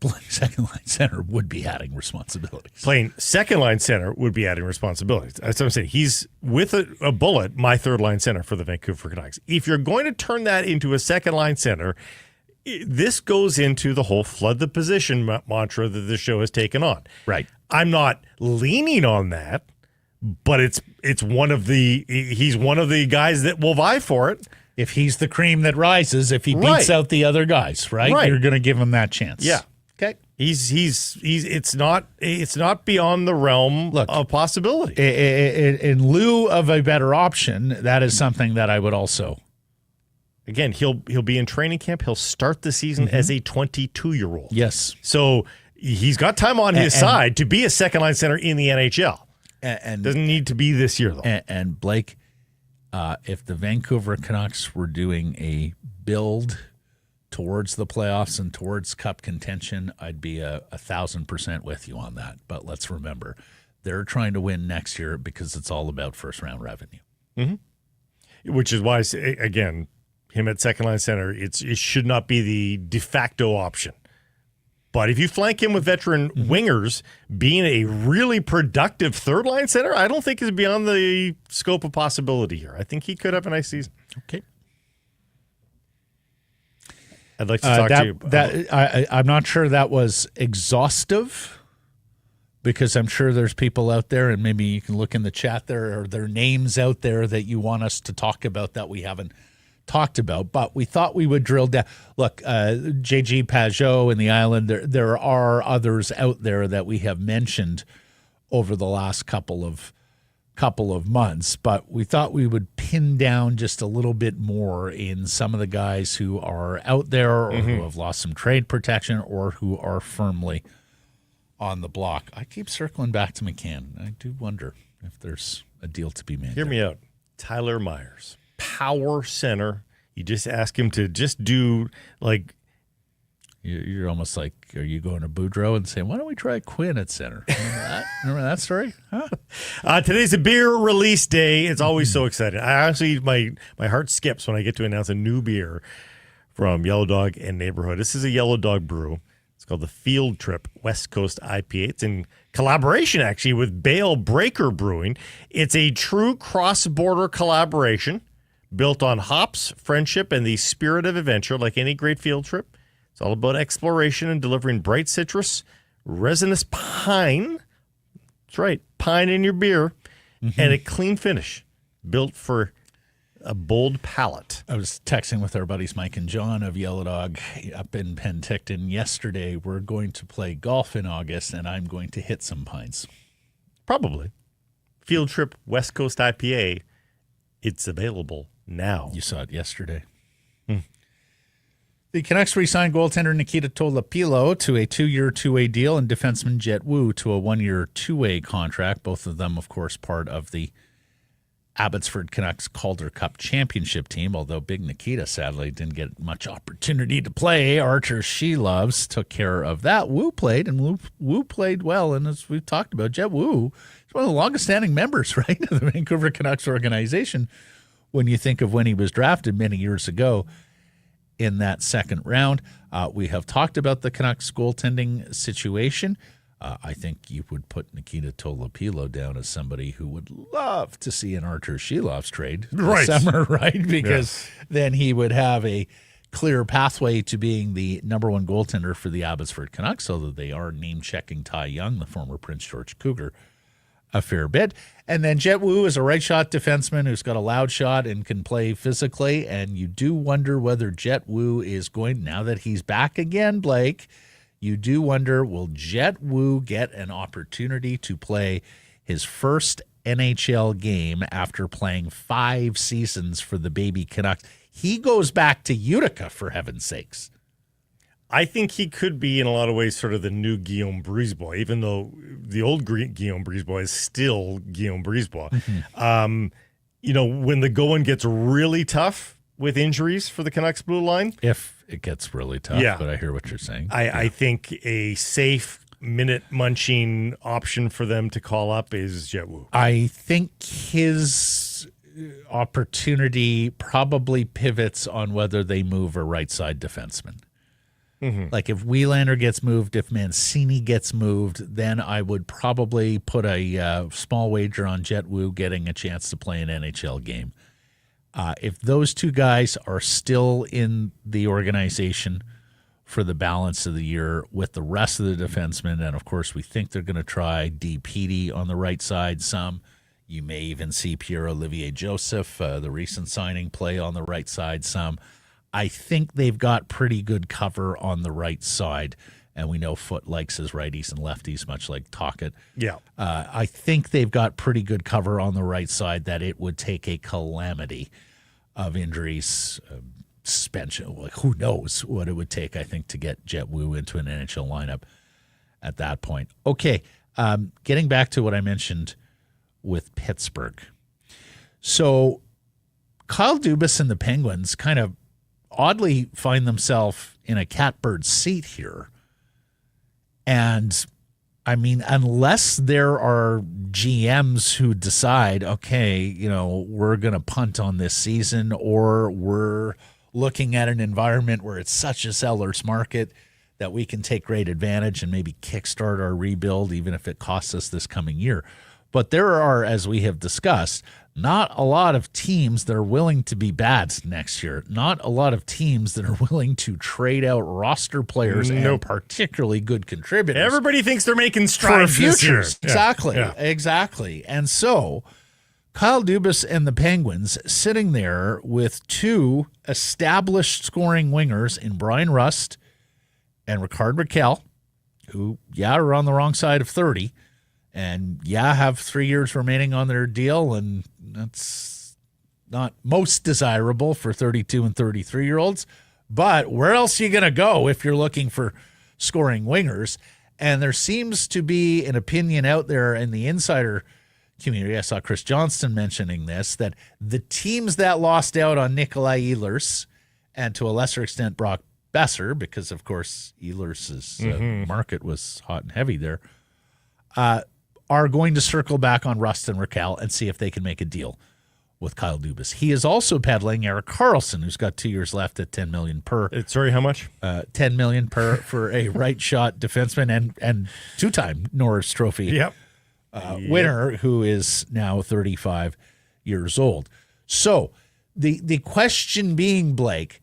playing second line center would be adding responsibilities. Playing second line center would be adding responsibilities. That's what I'm saying. He's, with a bullet, my third line center for the Vancouver Canucks. If you're going to turn that into a second line center, this goes into the whole flood the position mantra that the show has taken on. Right. I'm not leaning on that, but it's one of the he's one of the guys that will vie for it. If he's the cream that rises, if he beats out the other guys, right? You're going to give him that chance. Yeah. Okay. He's it's not beyond the realm of possibility. In lieu of a better option, that is something that I would also. Again, he'll be in training camp. He'll start the season as a 22-year-old. Yes. So he's got time on his side to be a second line center in the NHL. And doesn't need to be this year, though. And Blake, if the Vancouver Canucks were doing a build towards the playoffs and towards cup contention, I'd be 1,000% with you on that. But let's remember, they're trying to win next year because it's all about first-round revenue. Mm-hmm. Which is why, again, him at second line center, it should not be the de facto option. But if you flank him with veteran wingers, being a really productive third line center, I don't think is beyond the scope of possibility here. I think he could have a nice season. Okay. I'd like to talk to you. I'm not sure that was exhaustive, because I'm sure there's people out there, and maybe you can look in the chat there, or there are names out there that you want us to talk about that we haven't talked about, but we thought we would drill down. Look, JG Pajot in the Island, there are others out there that we have mentioned over the last couple of months, but we thought we would pin down just a little bit more in some of the guys who are out there, or who have lost some trade protection, or who are firmly on the block. I keep circling back to McCann. I do wonder if there's a deal to be made. Hear me out. Tyler Myers. Power center. You just ask him to just do, like... You're almost like, are you going to Boudreaux and saying, why don't we try Quinn at center? Remember that story? Huh? Today's a beer release day. It's always so exciting. I actually, my heart skips when I get to announce a new beer from Yellow Dog and Neighborhood. This is a Yellow Dog brew. It's called the Field Trip West Coast IPA. It's in collaboration, actually, with Bale Breaker Brewing. It's a true cross-border collaboration Built on hops, friendship, and the spirit of adventure, like any great field trip. It's all about exploration and delivering bright citrus, resinous pine. That's right, pine in your beer, and a clean finish. Built for a bold palate. I was texting with our buddies Mike and John of Yellow Dog up in Penticton yesterday. We're going to play golf in August, and I'm going to hit some pines. Probably. Field Trip West Coast IPA. It's available now. You saw it yesterday. The Canucks re-signed goaltender Nikita Tolopilo to a 2-year, two-way deal and defenseman Jet Wu to a 1-year, two-way contract. Both of them, of course, part of the Abbotsford Canucks Calder Cup championship team, although Big Nikita sadly didn't get much opportunity to play. Archer Sheloves took care of that. Wu played, and Wu played well. And as we've talked about, Jet Wu is one of the longest-standing members, right, of the Vancouver Canucks organization when you think of when he was drafted many years ago in that second round. We have talked about the Canucks goaltending situation. I think you would put Nikita Tolopilo down as somebody who would love to see an Archer Sheloves trade this summer, right? Because then he would have a clear pathway to being the number one goaltender for the Abbotsford Canucks, although they are name-checking Ty Young, the former Prince George Cougar, a fair bit. And then Jet Wu is a right-shot defenseman who's got a loud shot and can play physically, and you do wonder whether Jet Wu is going, now that he's back again, Blake, you do wonder, will Jet Wu get an opportunity to play his first NHL game after playing 5 seasons for the baby Canucks? He goes back to Utica, for heaven's sakes. I think he could be, in a lot of ways, sort of the new Guillaume Brisebois, even though the old Guillaume Brisebois is still Guillaume Brisebois. When the going gets really tough with injuries for the Canucks blue line. If it gets really tough, but I hear what you're saying. I think a safe minute-munching option for them to call up is Jet Wu. I think his opportunity probably pivots on whether they move a right-side defenseman. Like if Wielander gets moved, if Mancini gets moved, then I would probably put a small wager on Jet Wu getting a chance to play an NHL game. If those two guys are still in the organization for the balance of the year with the rest of the defensemen, and of course we think they're going to try D. Petey on the right side some. You may even see Pierre-Olivier Joseph, the recent signing, play on the right side some. I think they've got pretty good cover on the right side, and we know Foote likes his righties and lefties, much like Tocchet. Yeah. I think they've got pretty good cover on the right side that it would take a calamity of injuries, suspension. Like, who knows what it would take, I think, to get Jet Wu into an NHL lineup at that point. Okay, getting back to what I mentioned with Pittsburgh. So Kyle Dubas and the Penguins kind of oddly find themselves in a catbird seat here. And I mean, unless there are GMs who decide, okay, we're going to punt on this season, or we're looking at an environment where it's such a seller's market that we can take great advantage and maybe kickstart our rebuild, even if it costs us this coming year. But there are, as we have discussed, not a lot of teams that are willing to be bad next year. Not a lot of teams that are willing to trade out roster players and particularly good contributors. Everybody thinks they're making strides this year. Exactly. And so Kyle Dubas and the Penguins sitting there with 2 established scoring wingers in Brian Rust and Ricard Raquel, who, are on the wrong side of 30, and have 3 years remaining on their deal, and that's not most desirable for 32 and 33-year-olds. But where else are you going to go if you're looking for scoring wingers? And there seems to be an opinion out there in the insider community, I saw Chris Johnston mentioning this, that the teams that lost out on Nikolai Ehlers, and to a lesser extent Brock Besser, because, of course, Ehlers' market was hot and heavy there, are going to circle back on Rust and Raquel and see if they can make a deal with Kyle Dubas. He is also peddling Erik Karlsson, who's got 2 years left at $10 million per. Sorry, how much? $10 million per for a right shot defenseman and 2-time Norris Trophy winner who is now 35 years old. So The question being, Blake,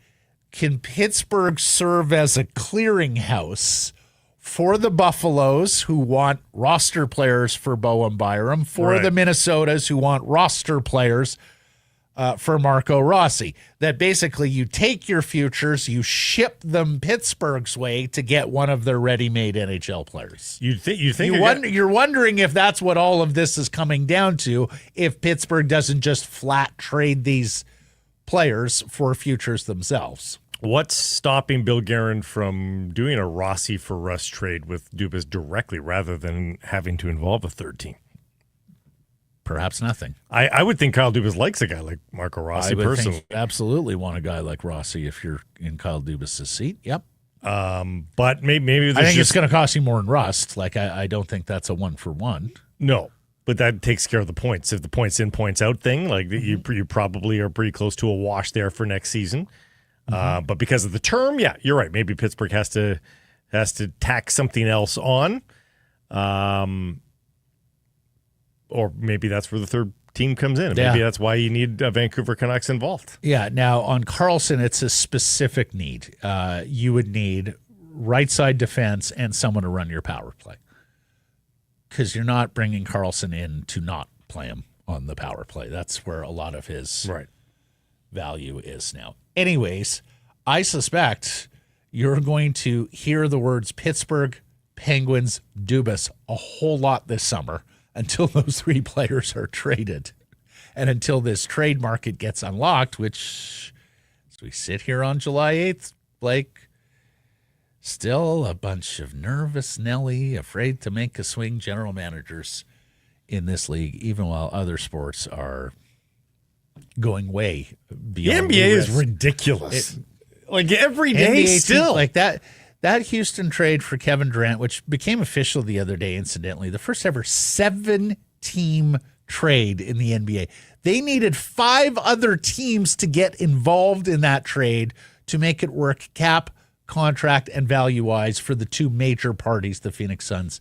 can Pittsburgh serve as a clearinghouse for the Buffaloes who want roster players for Bowen Byram, for the Minnesotas who want roster players for Marco Rossi? That basically you take your futures, you ship them Pittsburgh's way to get one of their ready-made NHL players. You're wondering if that's what all of this is coming down to, if Pittsburgh doesn't just flat trade these players for futures themselves. What's stopping Bill Guerin from doing a Rossi for Russ trade with Dubas directly rather than having to involve a third team? Perhaps nothing. I would think Kyle Dubas likes a guy like Marco Rossi personally. Absolutely want a guy like Rossi if you're in Kyle Dubas' seat. Yep. But maybe I think it's going to cost you more than Rust. Like I don't think that's a 1-for-1. No. But that takes care of the points. If the points in, points out thing, like you probably are pretty close to a wash there for next season. But because of the term, yeah, you're right. Maybe Pittsburgh has to tack something else on, or maybe that's where the third team comes in. Maybe that's why you need Vancouver Canucks involved. Yeah. Now on Karlsson, it's a specific need. You would need right side defense and someone to run your power play, because you're not bringing Karlsson in to not play him on the power play. That's where a lot of his value is now. Anyways, I suspect you're going to hear the words Pittsburgh, Penguins, Dubas a whole lot this summer until those three players are traded and until this trade market gets unlocked, which, as we sit here on July 8th, Blake, still a bunch of nervous Nelly, afraid to make a swing general managers in this league, even while other sports are going way beyond. The NBA is ridiculous. Like every day still. Like that Houston trade for Kevin Durant, which became official the other day, incidentally, the first ever 7-team trade in the NBA. They needed 5 other teams to get involved in that trade to make it work cap, contract, and value-wise for the two major parties, the Phoenix Suns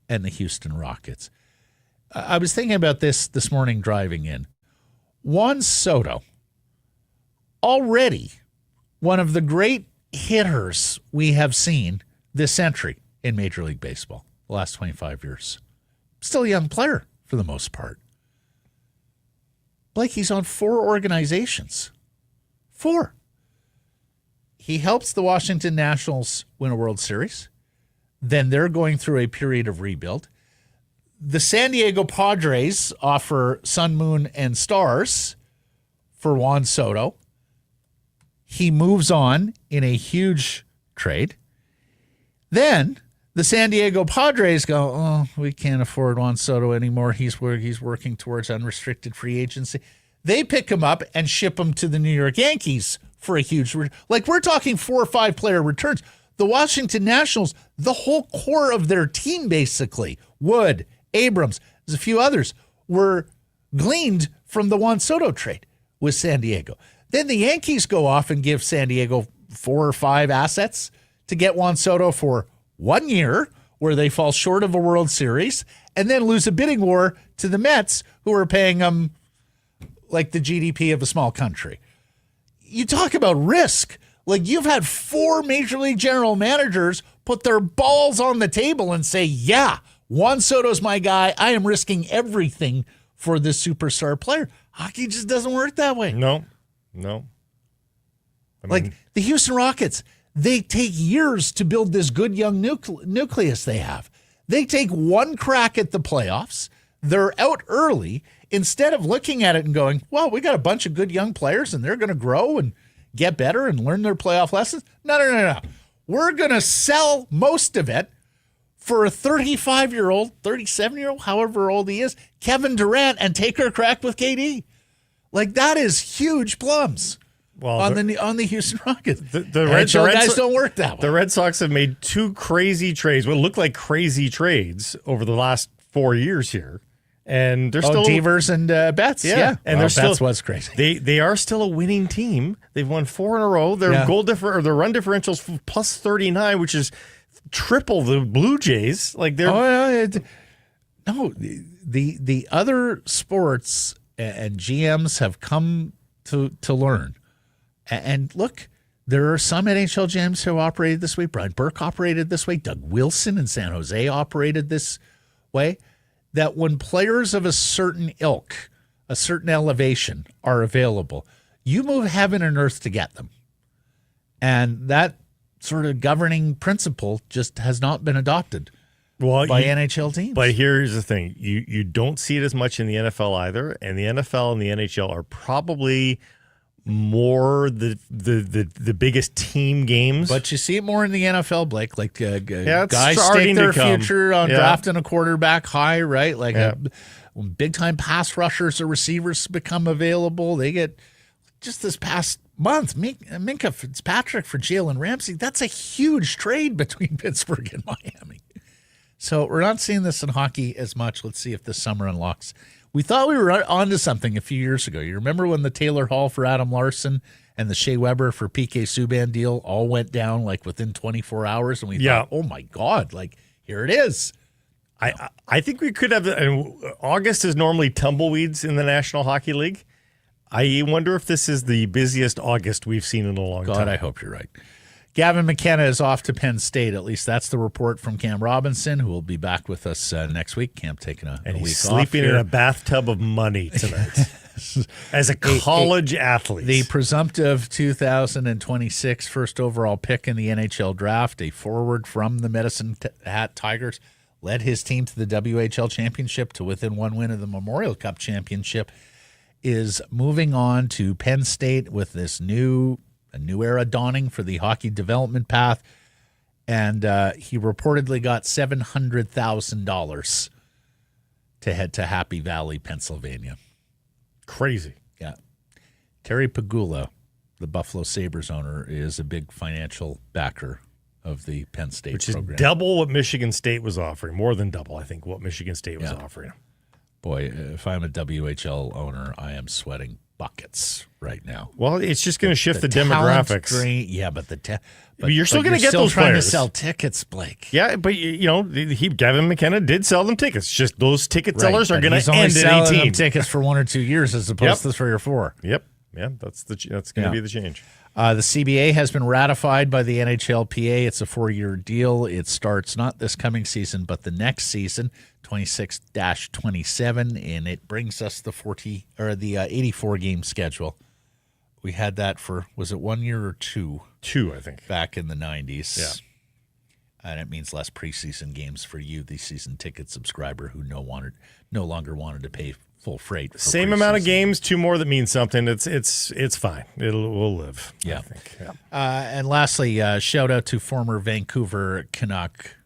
and the Houston Rockets. I was thinking about this morning driving in. Juan Soto, already one of the great hitters we have seen this century in Major League Baseball, the last 25 years. Still a young player for the most part. Blake, he's on 4 organizations. 4. He helps the Washington Nationals win a World Series. Then they're going through a period of rebuild. The San Diego Padres offer sun, moon, and stars for Juan Soto. He moves on in a huge trade. Then the San Diego Padres go, oh, we can't afford Juan Soto anymore. He's working towards unrestricted free agency. They pick him up and ship him to the New York Yankees for a huge, like we're talking 4 or 5 player returns. The Washington Nationals, the whole core of their team, basically, Wood, Abrams, there's a few others, were gleaned from the Juan Soto trade with San Diego. Then the Yankees go off and give San Diego 4 or 5 assets to get Juan Soto for 1 year, where they fall short of a World Series, and then lose a bidding war to the Mets, who are paying them like the GDP of a small country. You talk about risk. Like, you've had 4 Major League general managers put their balls on the table and say, yeah, Juan Soto's my guy. I am risking everything for this superstar player. Hockey just doesn't work that way. No. Like the Houston Rockets, they take years to build this good young nucleus they have. They take one crack at the playoffs. They're out early instead of looking at it and going, well, we got a bunch of good young players and they're going to grow and get better and learn their playoff lessons. No. We're going to sell most of it for a 35-year-old, 37-year-old, however old he is, Kevin Durant, and take our crack with KD. Like, that is huge plums on the Houston Rockets. The Red Sox guys don't work that way. The Red Sox have made 2 crazy trades, what look like crazy trades over the last 4 years here. And they're still Devers and Betts. Yeah. And Betts was crazy. They are still a winning team. They've won 4 in a row. Their their run differential's plus 39, which is triple the Blue Jays. Like they're the other sports and GMs have come to learn. And look, there are some NHL GMs who operated this way. Brian Burke operated this way. Doug Wilson in San Jose operated this way. That when players of a certain ilk, a certain elevation are available, you move heaven and earth to get them. And that sort of governing principle just has not been adopted by NHL teams. But here's the thing. You don't see it as much in the NFL either. And the NFL and the NHL are probably more the biggest team games. But you see it more in the NFL, Blake. Like it's guys starting stake their to come. future on Yeah. drafting a quarterback high, right? Like when big-time pass rushers or receivers become available, they get just this past month, Minkah Fitzpatrick for Jalen Ramsey. That's a huge trade between Pittsburgh and Miami. So we're not seeing this in hockey as much. Let's see if this summer unlocks. We thought we were onto something a few years ago. You remember when the Taylor Hall for Adam Larson and the Shea Weber for PK Subban deal all went down like within 24 hours? And we thought, oh my God, like here it is. I think we could have. August is normally tumbleweeds in the National Hockey League. I wonder if this is the busiest August we've seen in a long time. God, I hope you're right. Gavin McKenna is off to Penn State. At least that's the report from Cam Robinson, who will be back with us next week. Cam taking a week he's off sleeping here. in a bathtub of money tonight as a college athlete. The presumptive 2026 first overall pick in the NHL draft, a forward from the Medicine Hat Tigers, led his team to the WHL championship to within one win of the Memorial Cup championship, is moving on to Penn State with this a new era dawning for the hockey development path. And he reportedly got $700,000 to head to Happy Valley, Pennsylvania. Crazy. Yeah. Terry Pagula, the Buffalo Sabres owner, is a big financial backer of the Penn State program. Which is double what Michigan State was offering. More than double, I think, what Michigan State was offering. Boy, if I'm a WHL owner, I am sweating buckets right now. Well, it's just going to shift the demographics. But you're still going to get those those trying players. to sell tickets, Blake. Yeah, but Gavin McKenna did sell them tickets. Just those ticket sellers are going to end at 18. Them tickets for 1 or 2 years as opposed to 3 or 4. Yep. Yeah, that's going to be the change. The CBA has been ratified by the NHLPA. It's a 4-year deal. It starts not this coming season, but the next season, 26-27, and it brings us the 84 game schedule. We had that for, was it 1 year or 2? 2, I think. Back in the 90s. Yeah. And it means less preseason games for you, the season ticket subscriber who no longer wanted to pay full freight. Same amount of games, 2 more that means something. It's fine. We'll live. Yeah. I think. Yeah. And lastly, shout out to former Vancouver Canuck.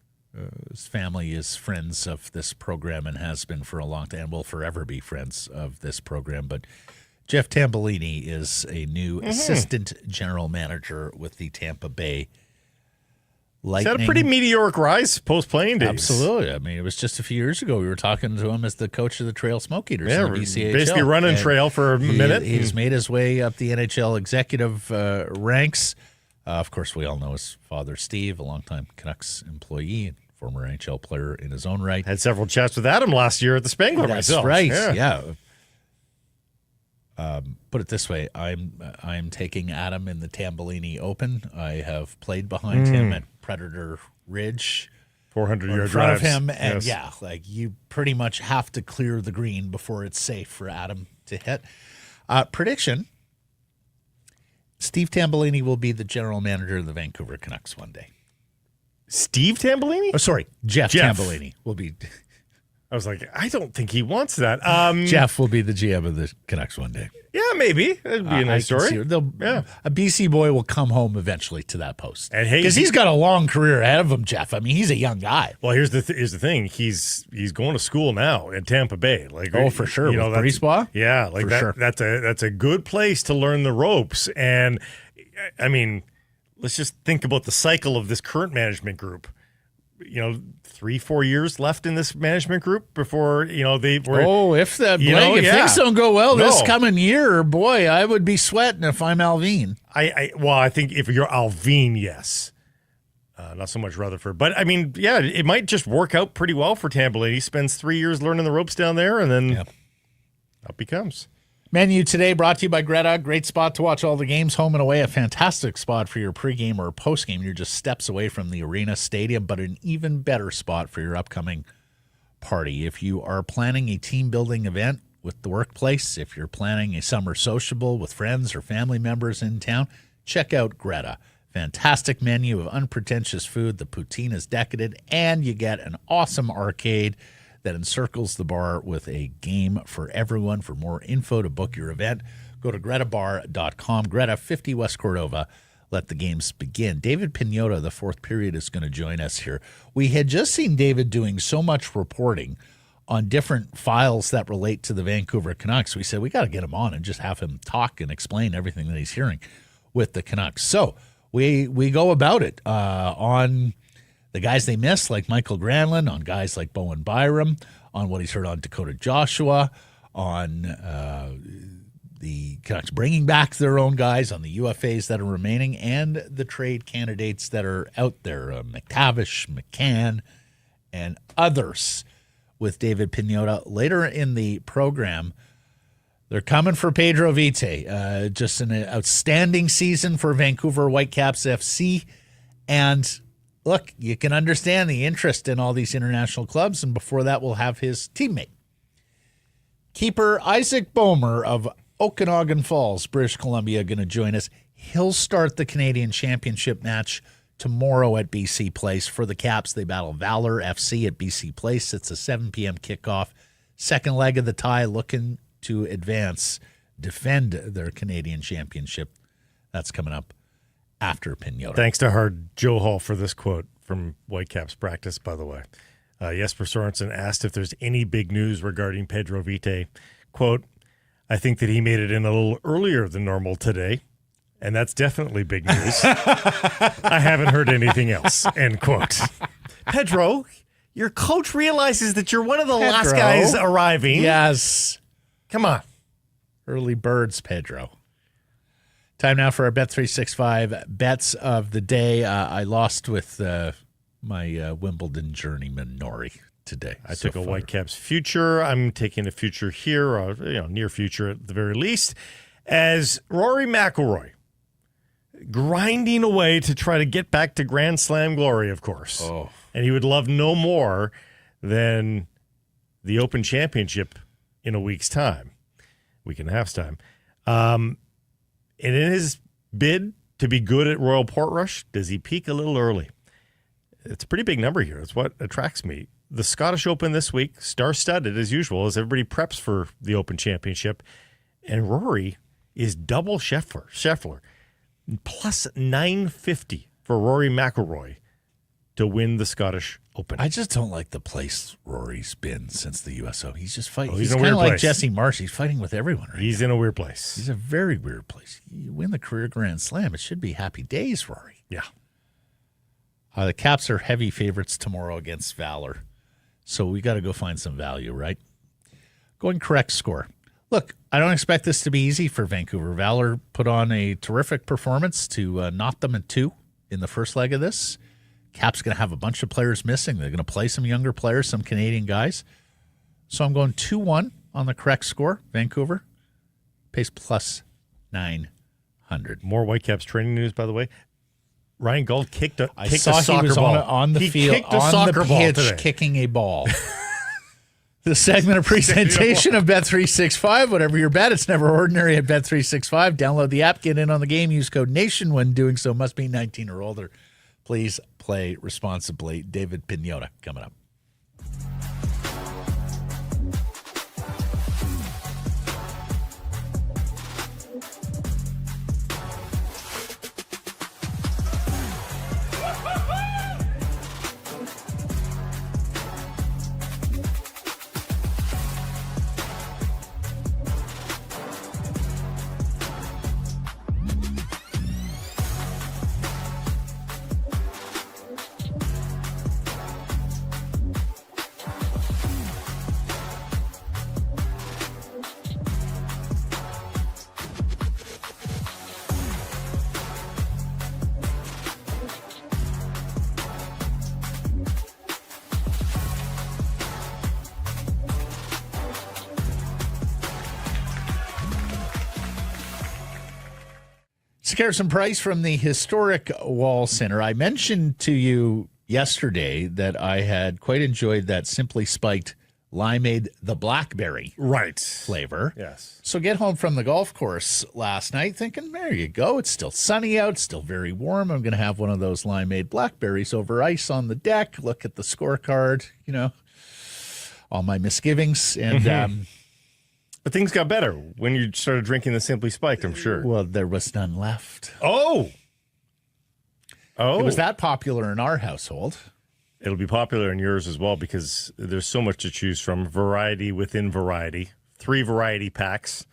His family is friends of this program and has been for a long time and will forever be friends of this program. But Jeff Tambellini is a new assistant general manager with the Tampa Bay Lightning. He's had a pretty meteoric rise post-playing days. Absolutely. I mean, it was just a few years ago we were talking to him as the coach of the Trail Smoke Eaters in the BCHL. Basically running trail for a minute. He's made his way up the NHL executive ranks. Of course, we all know his father, Steve, a longtime Canucks employee and former NHL player in his own right. Had several chats with Adam last year at the Spangler That's myself. right, yeah. Put it this way, I'm taking Adam in the Tambellini Open. I have played behind him at Predator Ridge. 400-yard in front drives. of him, and Yes. you pretty much have to clear the green before it's safe for Adam to hit. Prediction: Steve Tambellini will be the general manager of the Vancouver Canucks one day. Steve Tambellini? Oh, sorry, Jeff Tambellini will be. I was like, I don't think he wants that. Jeff will be the GM of the Canucks one day. Yeah, maybe. That'd be a nice story. A BC boy will come home eventually to that post. And hey, because he's got a long career ahead of him, Jeff. I mean, he's a young guy. Well, here's the thing. He's going to school now in Tampa Bay. Like, for sure. You know, with Brisebois? Yeah, like for sure. That's a good place to learn the ropes. And I mean, let's just think about the cycle of this current management group. 3-4 years left in this management group before they were. Oh, if things don't go well this coming year, boy, I would be sweating if I'm Alvin. I think if you're Alvin, yes, not so much Rutherford, but I mean, yeah, it might just work out pretty well for Tambellini. He spends 3 years learning the ropes down there, and then up he comes. Menu today brought to you by Greta. Great spot to watch all the games, home and away. A fantastic spot for your pregame or postgame. You're just steps away from the arena stadium, but an even better spot for your upcoming party. If you are planning a team-building event with the workplace, if you're planning a summer sociable with friends or family members in town, check out Greta. Fantastic menu of unpretentious food. The poutine is decadent, and you get an awesome arcade that encircles the bar with a game for everyone. For more info to book your event, go to gretabar.com. Greta, 50 West Cordova. Let the games begin. David Pagnotta, the fourth period, is going to join us here. We had just seen David doing so much reporting on different files that relate to the Vancouver Canucks. We said we got to get him on and just have him talk and explain everything that he's hearing with the Canucks. So we go about it on the guys they miss, like Michael Granlund, on guys like Bowen Byram, on what he's heard on Dakota Joshua, on the Canucks bringing back their own guys, on the UFAs that are remaining, and the trade candidates that are out there, McTavish, McCann, and others with David Pagnotta. Later in the program, they're coming for Pedro Vite. Just an outstanding season for Vancouver Whitecaps FC. And look, you can understand the interest in all these international clubs. And before that, we'll have his teammate, keeper Isaac Boehmer of Okanagan Falls, British Columbia, going to join us. He'll start the Canadian Championship match tomorrow at BC Place. For the Caps, they battle Valour FC at BC Place. It's a 7 p.m. kickoff. Second leg of the tie, looking to advance, defend their Canadian Championship. That's coming up after Pagnotta. Thanks to Hard Joe Hall for this quote from Whitecaps practice, by the way. Jesper Sorensen asked if there's any big news regarding Pedro Vite. Quote, I think that he made it in a little earlier than normal today, and that's definitely big news. I haven't heard anything else, end quote. Pedro, your coach realizes that you're one of the last guys arriving. Yes. Come on. Early birds, Pedro. Time now for our Bet365 bets of the day. I lost with my Wimbledon journeyman, Nori, today. I took a Whitecaps future. I'm taking a future here, or near future at the very least, as Rory McIlroy grinding away to try to get back to Grand Slam glory, of course. Oh. And he would love no more than the Open Championship in a week and a half's time. And in his bid to be good at Royal Portrush, does he peak a little early? It's a pretty big number here. It's what attracts me. The Scottish Open this week, star-studded as usual, as everybody preps for the Open Championship. And Rory is double Scheffler. Plus 950 for Rory McIlroy to win the Scottish Open. I just don't like the place Rory's been since the US Open. He's just fighting. He's kind in a weird of like place. Jesse Marsh. He's fighting with everyone right He's now. in a weird place. He's a very weird place. You win the career Grand Slam, it should be happy days, Rory. Yeah. The Caps are heavy favorites tomorrow against Valour. So we got to go find some value, right? Going correct score. Look, I don't expect this to be easy for Vancouver. Valour put on a terrific performance to knock them at 2 in the first leg of this. Caps going to have a bunch of players missing. They're going to play some younger players, some Canadian guys. So I'm going 2-1 on the correct score. Vancouver pays plus 900. More Whitecaps training news, by the way. Ryan Gauld kicked a I saw soccer he was ball. on the field, kicked a on soccer the ball pitch, today. kicking a ball. The segment of presentation of Bet365. Whatever your bet, it's never ordinary at Bet365. Download the app, get in on the game, use code NATION when doing so. Must be 19 or older. Please play responsibly. David Pagnotta coming up. Sekeres Price from the historic Wall Center. I mentioned to you yesterday that I had quite enjoyed that Simply Spiked limeade, the blackberry flavor. Yes. So get home from the golf course last night thinking, there you go. It's still sunny out, still very warm. I'm going to have one of those limeade blackberries over ice on the deck, look at the scorecard, all my misgivings. And But things got better when you started drinking the Simply Spiked, I'm sure. well, there was none left. Oh. It was that popular in our household. It'll be popular in yours as well because there's so much to choose from. Variety within variety. 3 variety packs.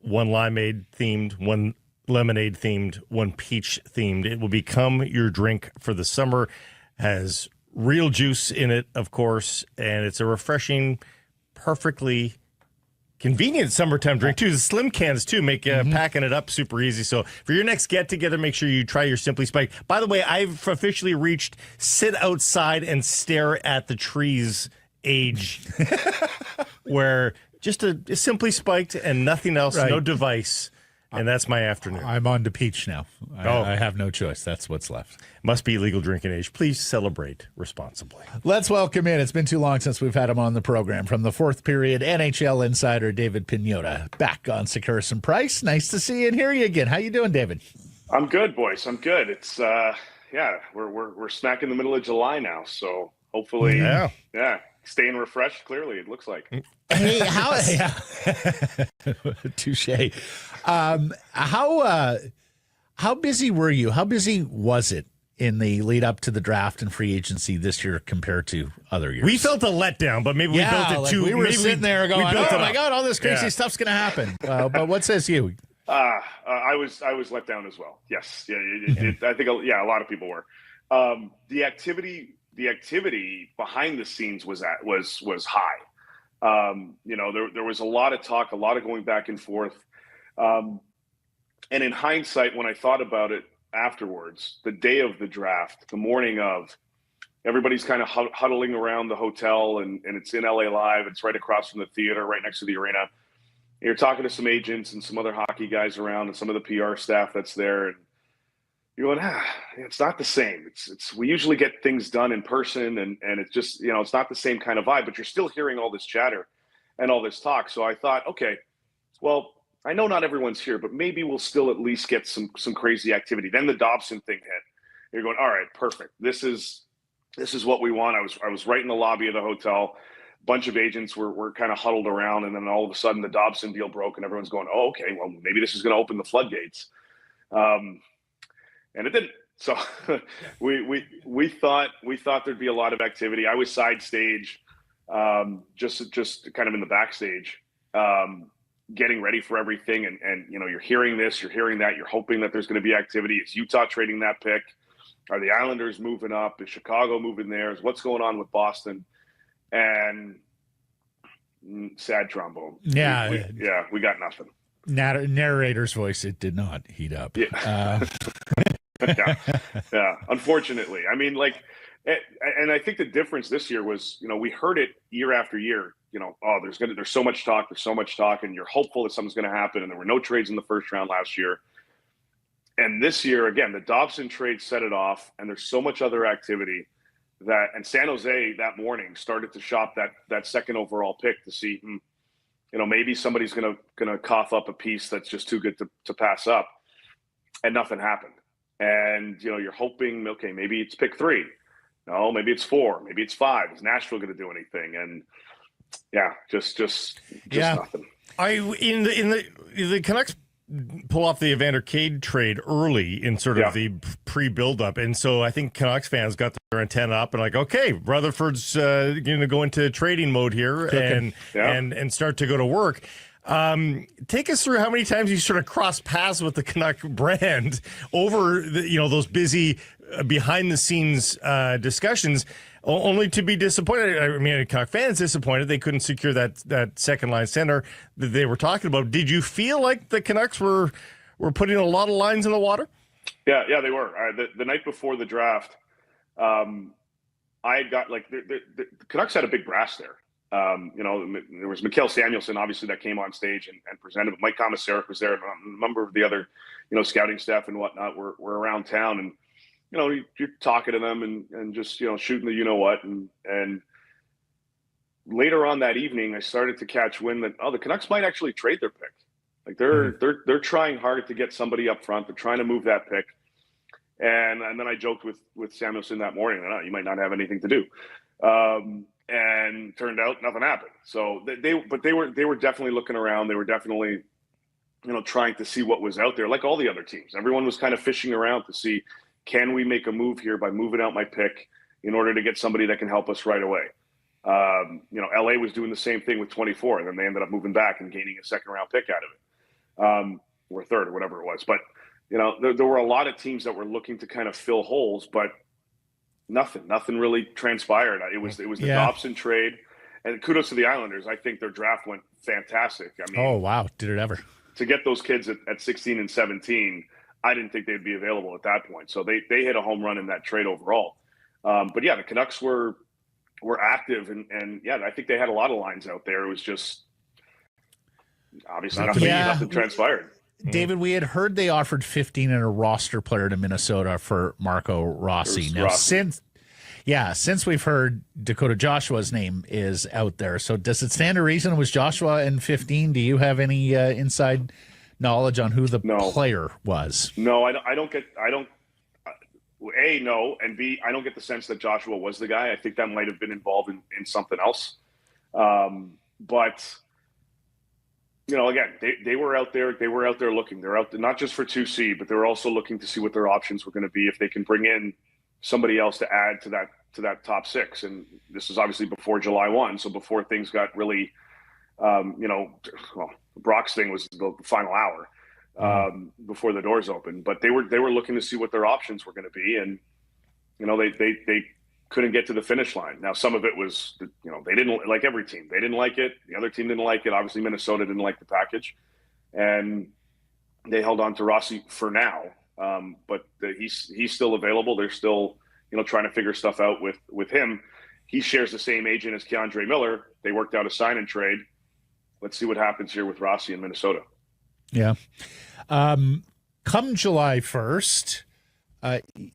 1 limeade themed, 1 lemonade themed, 1 peach themed. It will become your drink for the summer. Has real juice in it, of course, and it's a refreshing, perfectly convenient summertime drink, too. The slim cans, too, make packing it up super easy. So for your next get-together, make sure you try your Simply Spiked. By the way, I've officially reached sit outside and stare at the trees age where just a Simply Spiked and nothing else, no device. And that's my afternoon. I'm on to peach now. I have no choice. That's what's left. Must be legal drinking age. Please celebrate responsibly. Let's welcome in. It's been too long since we've had him on the program. From the fourth period, NHL insider David Pagnotta back on Sekeres Price. Nice to see you and hear you again. How you doing, David? I'm good, boys. I'm good. It's we're smack in the middle of July now, so hopefully, staying refreshed. Clearly, it looks like. Hey, touche. How busy were you? How busy was it in the lead up to the draft and free agency this year compared to other years? We felt a letdown, but maybe we built it too. We were sitting there going, "Oh my God, all this crazy Yeah. stuff's going to happen." But what says you? I was let down as well. Yes, I think a lot of people were. The activity behind the scenes was high. There was a lot of talk, a lot of going back and forth. And in hindsight, when I thought about it afterwards, the day of the draft, the morning of, everybody's kind of huddling around the hotel, and it's in LA Live. It's right across from the theater, right next to the arena. You're talking to some agents and some other hockey guys around and some of the PR staff that's there. And you're going, it's not the same. It's we usually get things done in person, and it's just, it's not the same kind of vibe, but you're still hearing all this chatter and all this talk. So I thought, okay, well, I know not everyone's here, but maybe we'll still at least get some crazy activity. Then the Dobson thing hit. You're going, all right, perfect. This is what we want. I was right in the lobby of the hotel. A bunch of agents were kind of huddled around, and then all of a sudden the Dobson deal broke, and everyone's going, oh, okay, well, maybe this is going to open the floodgates. And it didn't. So we thought there'd be a lot of activity. I was side stage, just kind of in the backstage, getting ready for everything. And you're hearing this, you're hearing that, you're hoping that there's going to be activity. Is Utah trading that pick? Are the Islanders moving up? Is Chicago moving theirs? What's going on with Boston? And sad trombone. Yeah. We got nothing. Narrator's voice, it did not heat up. Yeah. Yeah. Unfortunately, I mean, and I think the difference this year was, we heard it year after year. There's so much talk, and you're hopeful that something's going to happen. And there were no trades in the first round last year. And this year, again, the Dobson trade set it off, and there's so much other activity and San Jose that morning started to shop that second overall pick to see, maybe somebody's gonna cough up a piece that's just too good to pass up, and nothing happened. And you're hoping, okay, maybe it's pick 3. No, maybe it's 4. Maybe it's 5. Is Nashville going to do anything? And just nothing. In the Canucks pull off the Evander Kane trade early in sort of the pre-build-up, and so I think Canucks fans got their antenna up and like, okay, Rutherford's going to go into trading mode here and start to go to work. Take us through how many times you sort of cross paths with the Canuck brand over those busy behind the scenes discussions, only to be disappointed. I mean, Canuck fans disappointed they couldn't secure that second line center that they were talking about. Did you feel like the Canucks were putting a lot of lines in the water? Yeah, they were. The night before the draft, I had got the Canucks had a big brass there. There was Mikhail Samuelson, obviously, that came on stage and presented. But Mike Komisarek was there, and a number of the other, scouting staff and whatnot were around town. And, you're talking to them and just, shooting the you-know-what. And later on that evening, I started to catch wind that, the Canucks might actually trade their pick. Like they're trying hard to get somebody up front. They're trying to move that pick. And then I joked with Samuelson that morning, you might not have anything to do. And turned out nothing happened. So they were definitely looking around. They were definitely, trying to see what was out there, like all the other teams. Everyone was kind of fishing around to see, can we make a move here by moving out my pick in order to get somebody that can help us right away? LA was doing the same thing with 24, and then they ended up moving back and gaining a second round pick out of it, or third, or whatever it was. But there were a lot of teams that were looking to kind of fill holes, but nothing really transpired. It was the Dobson trade, and kudos to the Islanders. I think their draft went fantastic. I mean, oh wow, did it ever? To get those kids at 16 and 17, I didn't think they'd be available at that point. So they hit a home run in that trade overall. But yeah, the Canucks were active, and yeah, I think they had a lot of lines out there. It was just obviously nothing transpired. David, we had heard they offered 15 and a roster player to Minnesota for Marco Rossi. Now, since we've heard Dakota Joshua's name is out there, so does it stand to reason it was Joshua and 15? Do you have any inside knowledge on who the player was? No, I don't. A, no, and B, I don't get the sense that Joshua was the guy. I think that might have been involved in something else. But again, they were out there. They were out there looking. They're out there not just for 2C, but they were also looking to see what their options were going to be if they can bring in somebody else to add to that top six. And this is obviously before July 1, so before things got really, Brock's thing was the final hour before the doors opened. But they were looking to see what their options were going to be, and they couldn't get to the finish line. Now, some of it was, they didn't like every team. They didn't like it. The other team didn't like it. Obviously, Minnesota didn't like the package, and they held on to Rossi for now. But he's still available. They're still, trying to figure stuff out with him. He shares the same agent as Keandre Miller. They worked out a sign and trade. Let's see what happens here with Rossi in Minnesota. Yeah. Come July 1st,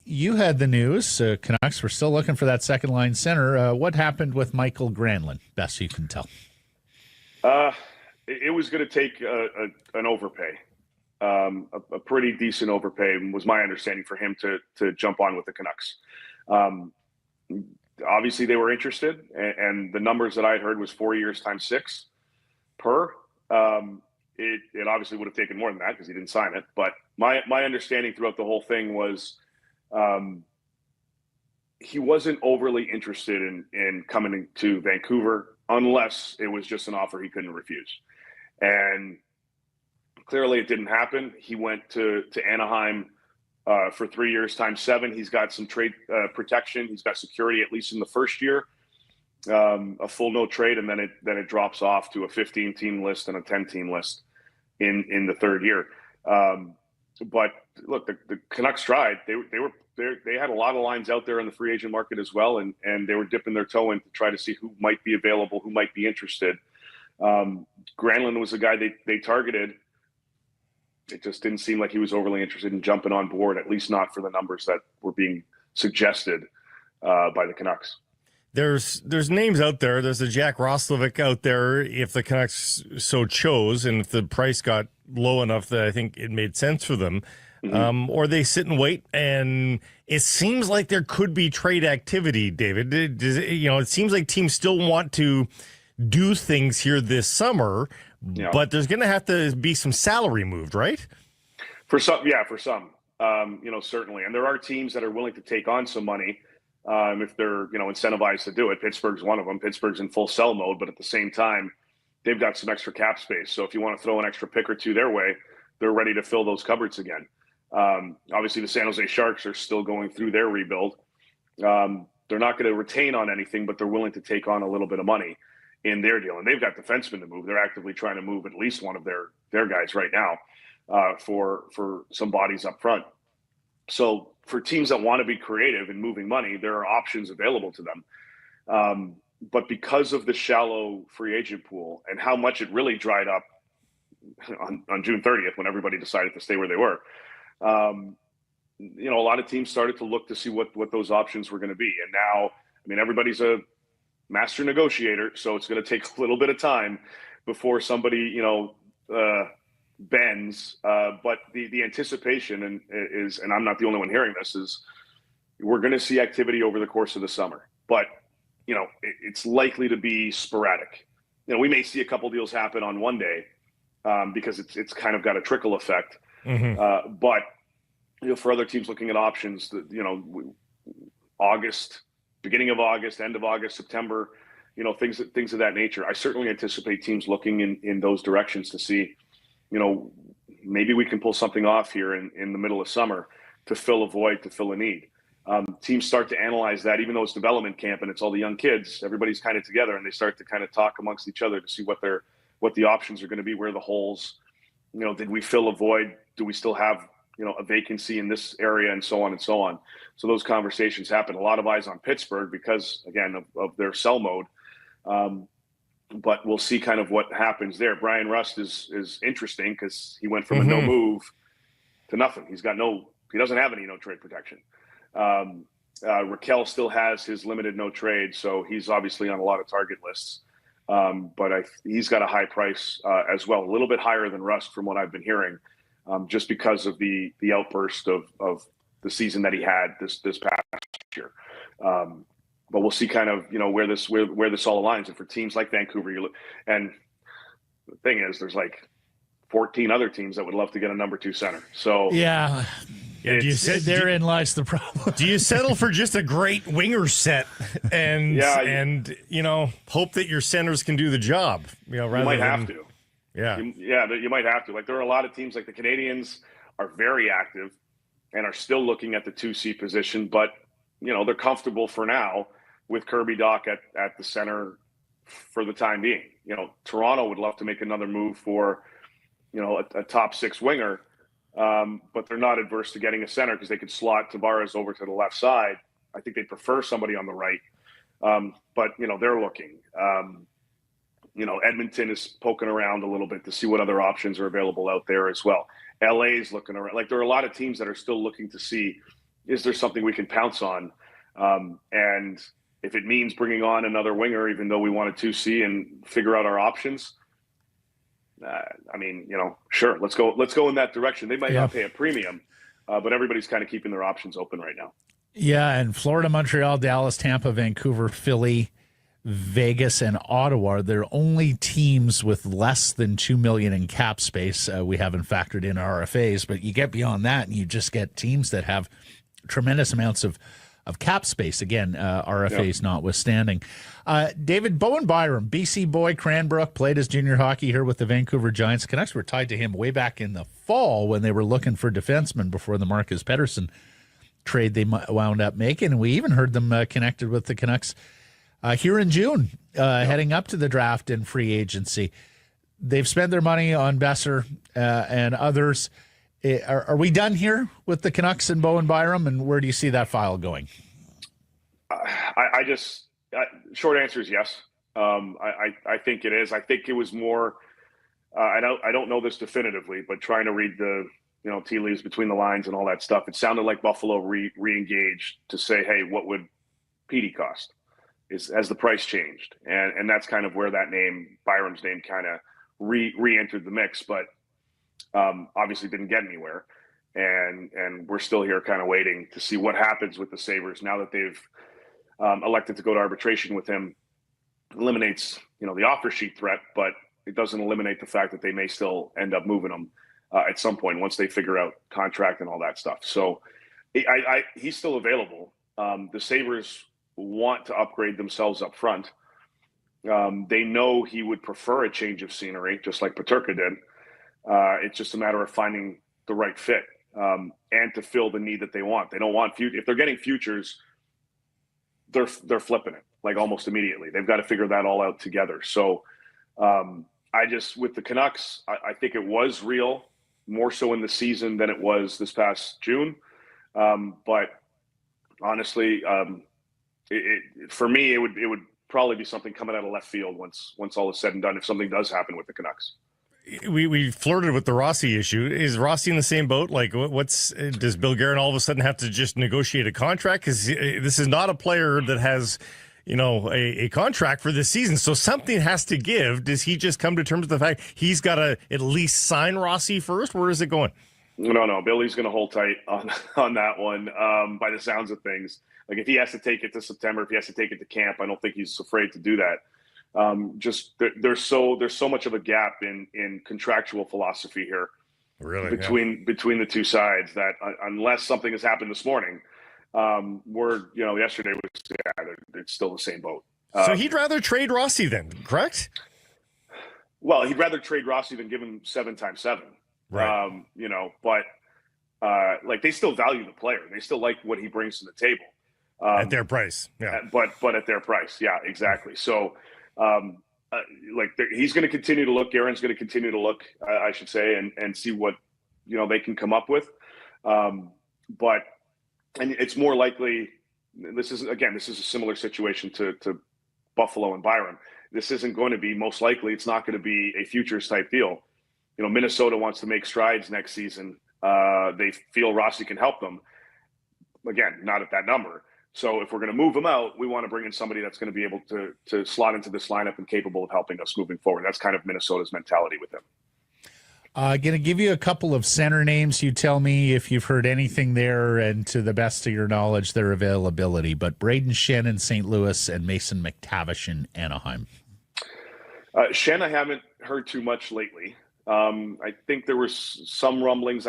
you had the news. Canucks were still looking for that second line center. What happened with Michael Granlund, best you can tell? It was going to take an overpay. A pretty decent overpay was my understanding for him to jump on with the Canucks. Obviously, they were interested, and the numbers that I had heard was 4 years times 6 per. It obviously would have taken more than that because he didn't sign it. But my understanding throughout the whole thing was he wasn't overly interested in coming to Vancouver unless it was just an offer he couldn't refuse. And clearly it didn't happen. He went to Anaheim for 3 years times 7. He's got some trade protection. He's got security at least in the first year. A full no trade, and then it drops off to a 15-team list and a 10-team list in the third year. But look, the Canucks tried. They had a lot of lines out there in the free agent market as well, and they were dipping their toe in to try to see who might be available, who might be interested. Granlund was the guy they targeted. It just didn't seem like he was overly interested in jumping on board, at least not for the numbers that were being suggested by the Canucks. There's names out there. There's a Jack Roslovic out there if the Canucks so chose, and if the price got low enough that I think it made sense for them. Mm-hmm. Or they sit and wait, and it seems like there could be trade activity, David. It seems like teams still want to do things here this summer, but there's going to have to be some salary moved, right? For some. Certainly. And there are teams that are willing to take on some money if they're, incentivized to do it. Pittsburgh's one of them. Pittsburgh's in full sell mode, but at the same time, they've got some extra cap space. So if you want to throw an extra pick or two their way, they're ready to fill those cupboards again. Obviously, the San Jose Sharks are still going through their rebuild. They're not going to retain on anything, but they're willing to take on a little bit of money in their deal. And they've got defensemen to move. They're actively trying to move at least one of their guys right now for some bodies up front. So for teams that want to be creative in moving money, there are options available to them. But because of the shallow free agent pool and how much it really dried up on June 30th when everybody decided to stay where they were, a lot of teams started to look to see what those options were going to be. And now, everybody's a master negotiator, so it's going to take a little bit of time before somebody, bends. But the anticipation is, and I'm not the only one hearing this, is we're going to see activity over the course of the summer. But, it's likely to be sporadic. We may see a couple deals happen on one day because it's kind of got a trickle effect. Mm-hmm. But for other teams looking at options, August, beginning of August, end of August, September, things of that nature. I certainly anticipate teams looking in those directions to see, maybe we can pull something off here in the middle of summer to fill a void, to fill a need. Teams start to analyze that, even though it's development camp and it's all the young kids, everybody's kind of together and they start to kind of talk amongst each other to see what the options are going to be, where the holes, did we fill a void? Do we still have, a vacancy in this area, and so on and so on. So those conversations happen. A lot of eyes on Pittsburgh because, again, of their sell mode. But we'll see kind of what happens there. Brian Rust is interesting because he went from a no move to nothing. He doesn't have any no trade protection. Raquel still has his limited no trade, so he's obviously on a lot of target lists. But he's got a high price as well, a little bit higher than Rust from what I've been hearing, just because of the outburst of the season that he had this past year. But we'll see kind of where this all aligns. And for teams like Vancouver, and the thing is, there's like 14 other teams that would love to get a number 2 center. So yeah. Therein lies the problem. Do you settle for just a great winger set and hope that your centers can do the job? Rather you might have to. Yeah. You might have to. Like, there are a lot of teams, like the Canadians are very active and are still looking at the 2C position, but they're comfortable for now with Kirby Dach at the center for the time being. Toronto would love to make another move for a top 6 winger. But they're not adverse to getting a center because they could slot Tavares over to the left side. I think they prefer somebody on the right. But they're looking. Edmonton is poking around a little bit to see what other options are available out there as well. LA's looking around. Like, there are a lot of teams that are still looking to see, is there something we can pounce on? And if it means bringing on another winger, even though we want a 2C and figure out our options, sure, let's go in that direction. They might not pay a premium, but everybody's kind of keeping their options open right now. Yeah, and Florida, Montreal, Dallas, Tampa, Vancouver, Philly, Vegas, and Ottawa are their only teams with less than $2 million in cap space. We haven't factored in RFAs, but you get beyond that and you just get teams that have tremendous amounts of cap space. Again, RFAs notwithstanding. David Bowen Byram, BC boy, Cranbrook, played his junior hockey here with the Vancouver Giants. Canucks were tied to him way back in the fall when they were looking for defensemen before the Marcus Pettersson trade they wound up making. And we even heard them connected with the Canucks here in June, heading up to the draft and free agency. They've spent their money on Besser and others. Are we done here with the Canucks and Bowen Byram, and where do you see that file going? Short answer is yes. I think it is. I think it was more. I don't know this definitively, but trying to read the tea leaves between the lines and all that stuff, it sounded like Buffalo re-engaged to say, hey, what would Petey cost? As the price changed, and that's kind of where that name, Byram's name, kind of re-entered the mix, but obviously didn't get anywhere, and we're still here kind of waiting to see what happens with the Sabres now that they've elected to go to arbitration with him. Eliminates the offer sheet threat, but it doesn't eliminate the fact that they may still end up moving him at some point once they figure out contract and all that stuff. So he's still available. The Sabres want to upgrade themselves up front. They know he would prefer a change of scenery, just like Peterka did. It's just a matter of finding the right fit and to fill the need that they want. They don't want if they're getting futures, they're flipping it like almost immediately. They've got to figure that all out together. So with the Canucks, I think it was real, more so in the season than it was this past June. But honestly, for me, it would probably be something coming out of left field once all is said and done, if something does happen with the Canucks. We flirted with the Rossi issue. Is Rossi in the same boat? Like, does Bill Guerin all of a sudden have to just negotiate a contract? Because this is not a player that has, a contract for this season. So something has to give. Does he just come to terms with the fact he's got to at least sign Rossi first? Where is it going? No. Billy's going to hold tight on that one. By the sounds of things, like if he has to take it to September, if he has to take it to camp, I don't think he's afraid to do that. There's so much of a gap in contractual philosophy here, really, between the two sides that unless something has happened this morning, yesterday was it's still the same boat. So he'd rather trade Rossi then, correct? Well, he'd rather trade Rossi than give him 7 times 7. Right. But they still value the player. They still like what he brings to the table. At their price, yeah. But at their price, yeah, exactly. So, he's going to continue to look. Guerin's going to continue to look, I should say, and see what they can come up with. But it's more likely. This is a similar situation to Buffalo and Byram. This isn't going to be, most likely, it's not going to be a futures type deal. Minnesota wants to make strides next season. They feel Rossi can help them. Again, not at that number. So if we're going to move him out, we want to bring in somebody that's going to be able to slot into this lineup and capable of helping us moving forward. That's kind of Minnesota's mentality with him. Going to give you a couple of center names. You tell me if you've heard anything there and to the best of your knowledge, their availability. But Brayden Schenn in St. Louis and Mason McTavish in Anaheim. Schenn, I haven't heard too much lately. I think there was some rumblings,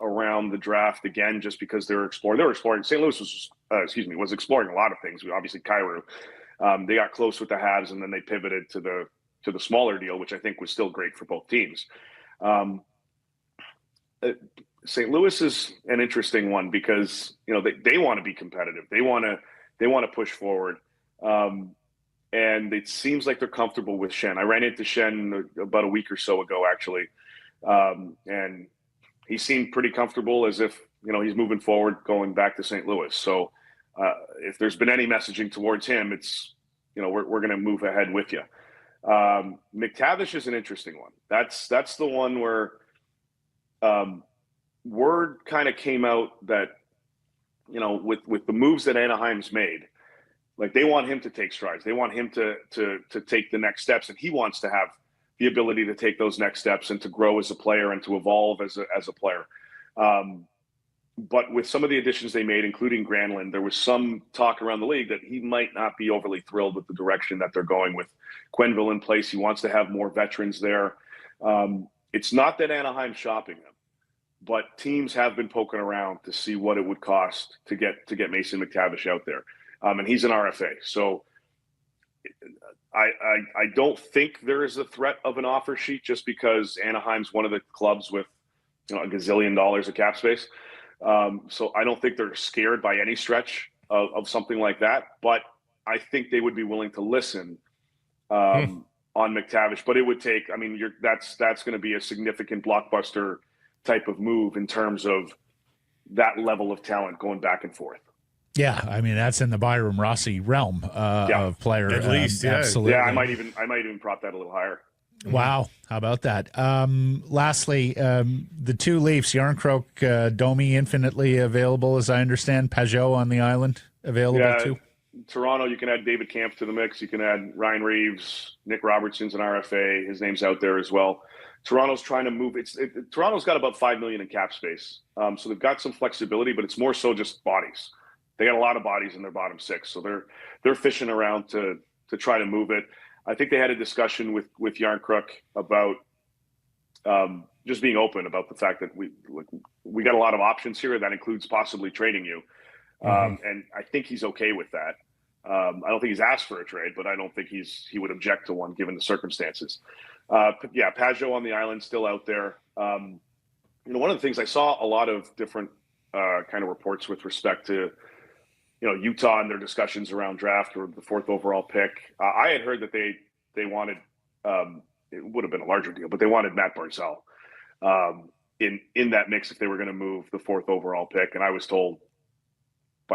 around the draft again, just because they were exploring. St. Louis was exploring a lot of things. Obviously, Kyrou. They got close with the Habs, and then they pivoted to the smaller deal, which I think was still great for both teams. St. Louis is an interesting one because they want to be competitive. They want to push forward. And it seems like they're comfortable with Schenn. I ran into Schenn about a week or so ago, actually. And he seemed pretty comfortable, as if, he's moving forward, going back to St. Louis. So if there's been any messaging towards him, it's, we're going to move ahead with you. McTavish is an interesting one. That's the one where word kind of came out that, with the moves that Anaheim's made, like they want him to take strides. They want him to take the next steps, and he wants to have the ability to take those next steps and to grow as a player and to evolve as a player. But with some of the additions they made, including Granlund, there was some talk around the league that he might not be overly thrilled with the direction that they're going with Quenneville in place. He wants to have more veterans there. It's not that Anaheim's shopping them, but teams have been poking around to see what it would cost to get Mason McTavish out there. And he's an RFA. So I don't think there is a threat of an offer sheet just because Anaheim's one of the clubs with a gazillion dollars of cap space. So I don't think they're scared by any stretch of something like that. But I think they would be willing to listen on McTavish. But it would take, that's going to be a significant blockbuster type of move in terms of that level of talent going back and forth. Yeah, that's in the Byram Rossi realm of player. At least, yeah. Absolutely. Yeah, I might even prop that a little higher. Wow, how about that? Lastly, the two Leafs, Järnkrok, Domi, infinitely available, as I understand. Pajot on the island available too. Toronto, you can add David Kampf to the mix. You can add Ryan Reeves, Nick Robertson's an RFA. His name's out there as well. Toronto's trying to move. Toronto's got about $5 million in cap space, so they've got some flexibility, but it's more so just bodies. They got a lot of bodies in their bottom six, so they're fishing around to try to move it. I think they had a discussion with Järnkrok about just being open about the fact that we got a lot of options here. That includes possibly trading you, and I think he's okay with that. I don't think he's asked for a trade, but I don't think he would object to one given the circumstances. Pajot on the island still out there. One of the things I saw a lot of different kind of reports with respect to Utah and their discussions around draft or the 4th overall pick. I had heard that they wanted it would have been a larger deal, but they wanted Matt Barzal in that mix if they were going to move the 4th overall pick. And I was told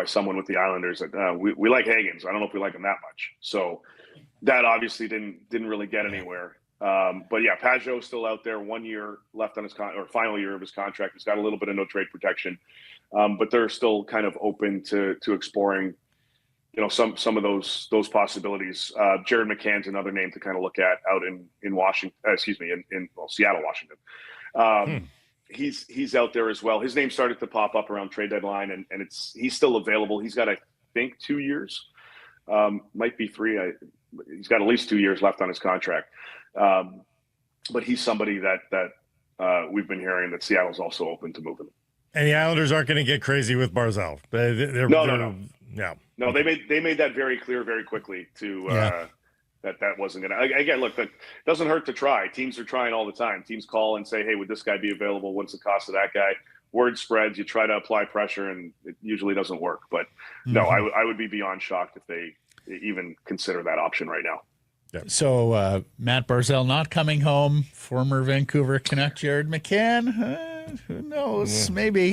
someone with the Islanders that we like Hagens. I don't know if we like him that much. So that obviously didn't really get anywhere. But yeah, Pagnotta's still out there. 1 year left on his or final year of his contract. He's got a little bit of no trade protection, but they're still kind of open to exploring, some of those possibilities. Jared McCann's another name to kind of look at out in Washington. In Seattle, Washington. He's out there as well. His name started to pop up around trade deadline, and he's still available. He's got, I think, 2 years, might be 3. He's got at least 2 years left on his contract. But he's somebody that we've been hearing that Seattle's also open to moving. And the Islanders aren't going to get crazy with Barzal. No. They made that very clear very quickly that wasn't going to. Again, look, that doesn't hurt to try. Teams are trying all the time. Teams call and say, "Hey, would this guy be available? What's the cost of that guy?" Word spreads. You try to apply pressure, and it usually doesn't work. But no, I would be beyond shocked if they even consider that option right now. Yep. So Matt Barzal not coming home. Former Vancouver Canuck Jared McCann. Who knows? Maybe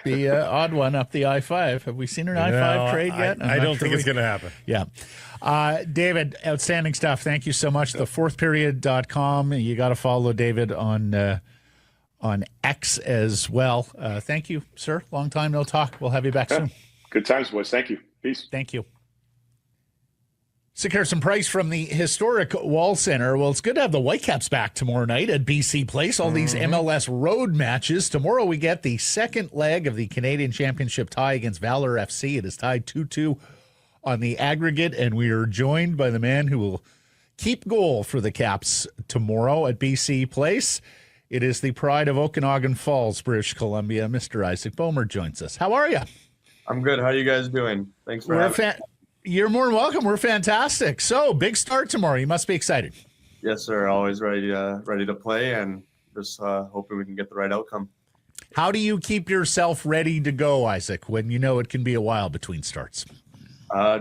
the odd one up the I-5. Have we seen an I-5 trade yet? I don't think it's going to happen. Yeah. David, outstanding stuff. Thank you so much. thefourthperiod.com. You got to follow David on X as well. Thank you, sir. Long time no talk. We'll have you back soon. Good times, boys. Thank you. Peace. Thank you. Sekeres Price from the historic Wall Center. Well, it's good to have the Whitecaps back tomorrow night at BC Place. All these MLS road matches. Tomorrow we get the second leg of the Canadian Championship tie against Valour FC. It is tied 2-2 on the aggregate, and we are joined by the man who will keep goal for the Caps tomorrow at BC Place. It is the pride of Okanagan Falls, British Columbia. Mr. Isaac Boehmer joins us. How are you? I'm good. How are you guys doing? Thanks for having me. You're more than welcome. We're fantastic. So, big start tomorrow. You must be excited. Yes, sir. Always ready to play, and just hoping we can get the right outcome. How do you keep yourself ready to go, Isaac, when you know it can be a while between starts?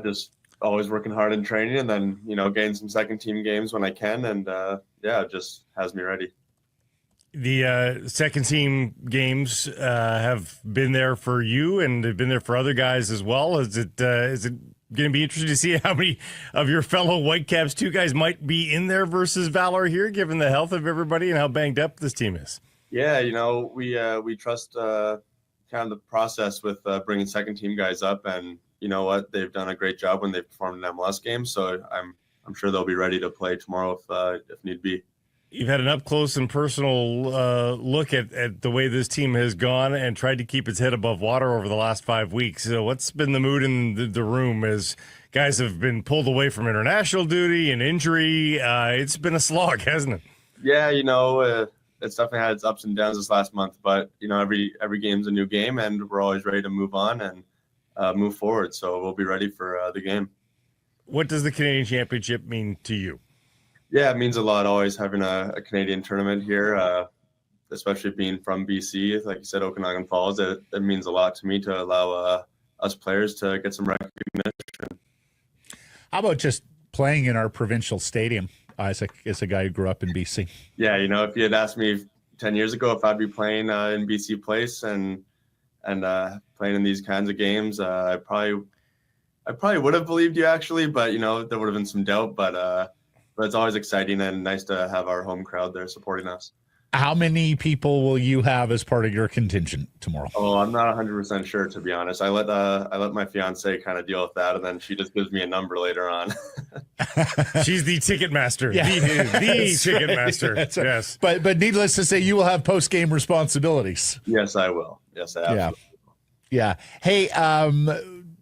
Just always working hard in training, and then getting some second team games when I can, and it just has me ready. The second team games have been there for you, and they've been there for other guys as well. Is it going to be interesting to see how many of your fellow Whitecaps 2 guys might be in there versus Valour here, given the health of everybody and how banged up this team is? Yeah, we trust kind of the process with bringing second team guys up, and you know what, they've done a great job when they've performed in MLS games. So I'm sure they'll be ready to play tomorrow if need be. You've had an up-close and personal look at the way this team has gone and tried to keep its head above water over the last 5 weeks. So what's been the mood in the room as guys have been pulled away from international duty and injury? It's been a slog, hasn't it? Yeah, it's definitely had its ups and downs this last month. But, every game's a new game, and we're always ready to move on and move forward. So we'll be ready for the game. What does the Canadian Championship mean to you? Yeah, it means a lot always having a Canadian tournament here, especially being from BC. Like you said, Okanagan Falls, it means a lot to me to allow us players to get some recognition. How about just playing in our provincial stadium, Isaac, as a guy who grew up in BC? Yeah, if you had asked me 10 years ago if I'd be playing in BC Place and playing in these kinds of games, I probably would have believed you actually, but, there would have been some doubt. But it's always exciting and nice to have our home crowd there supporting us. How many people will you have as part of your contingent tomorrow? Oh, I'm not 100% sure, to be honest. I let my fiance kind of deal with that, and then she just gives me a number later on. She's the ticket master. Yeah. The ticket master. Right. Yes. But needless to say, you will have post-game responsibilities. Yes, I will. Yes, I absolutely will. Yeah. Hey,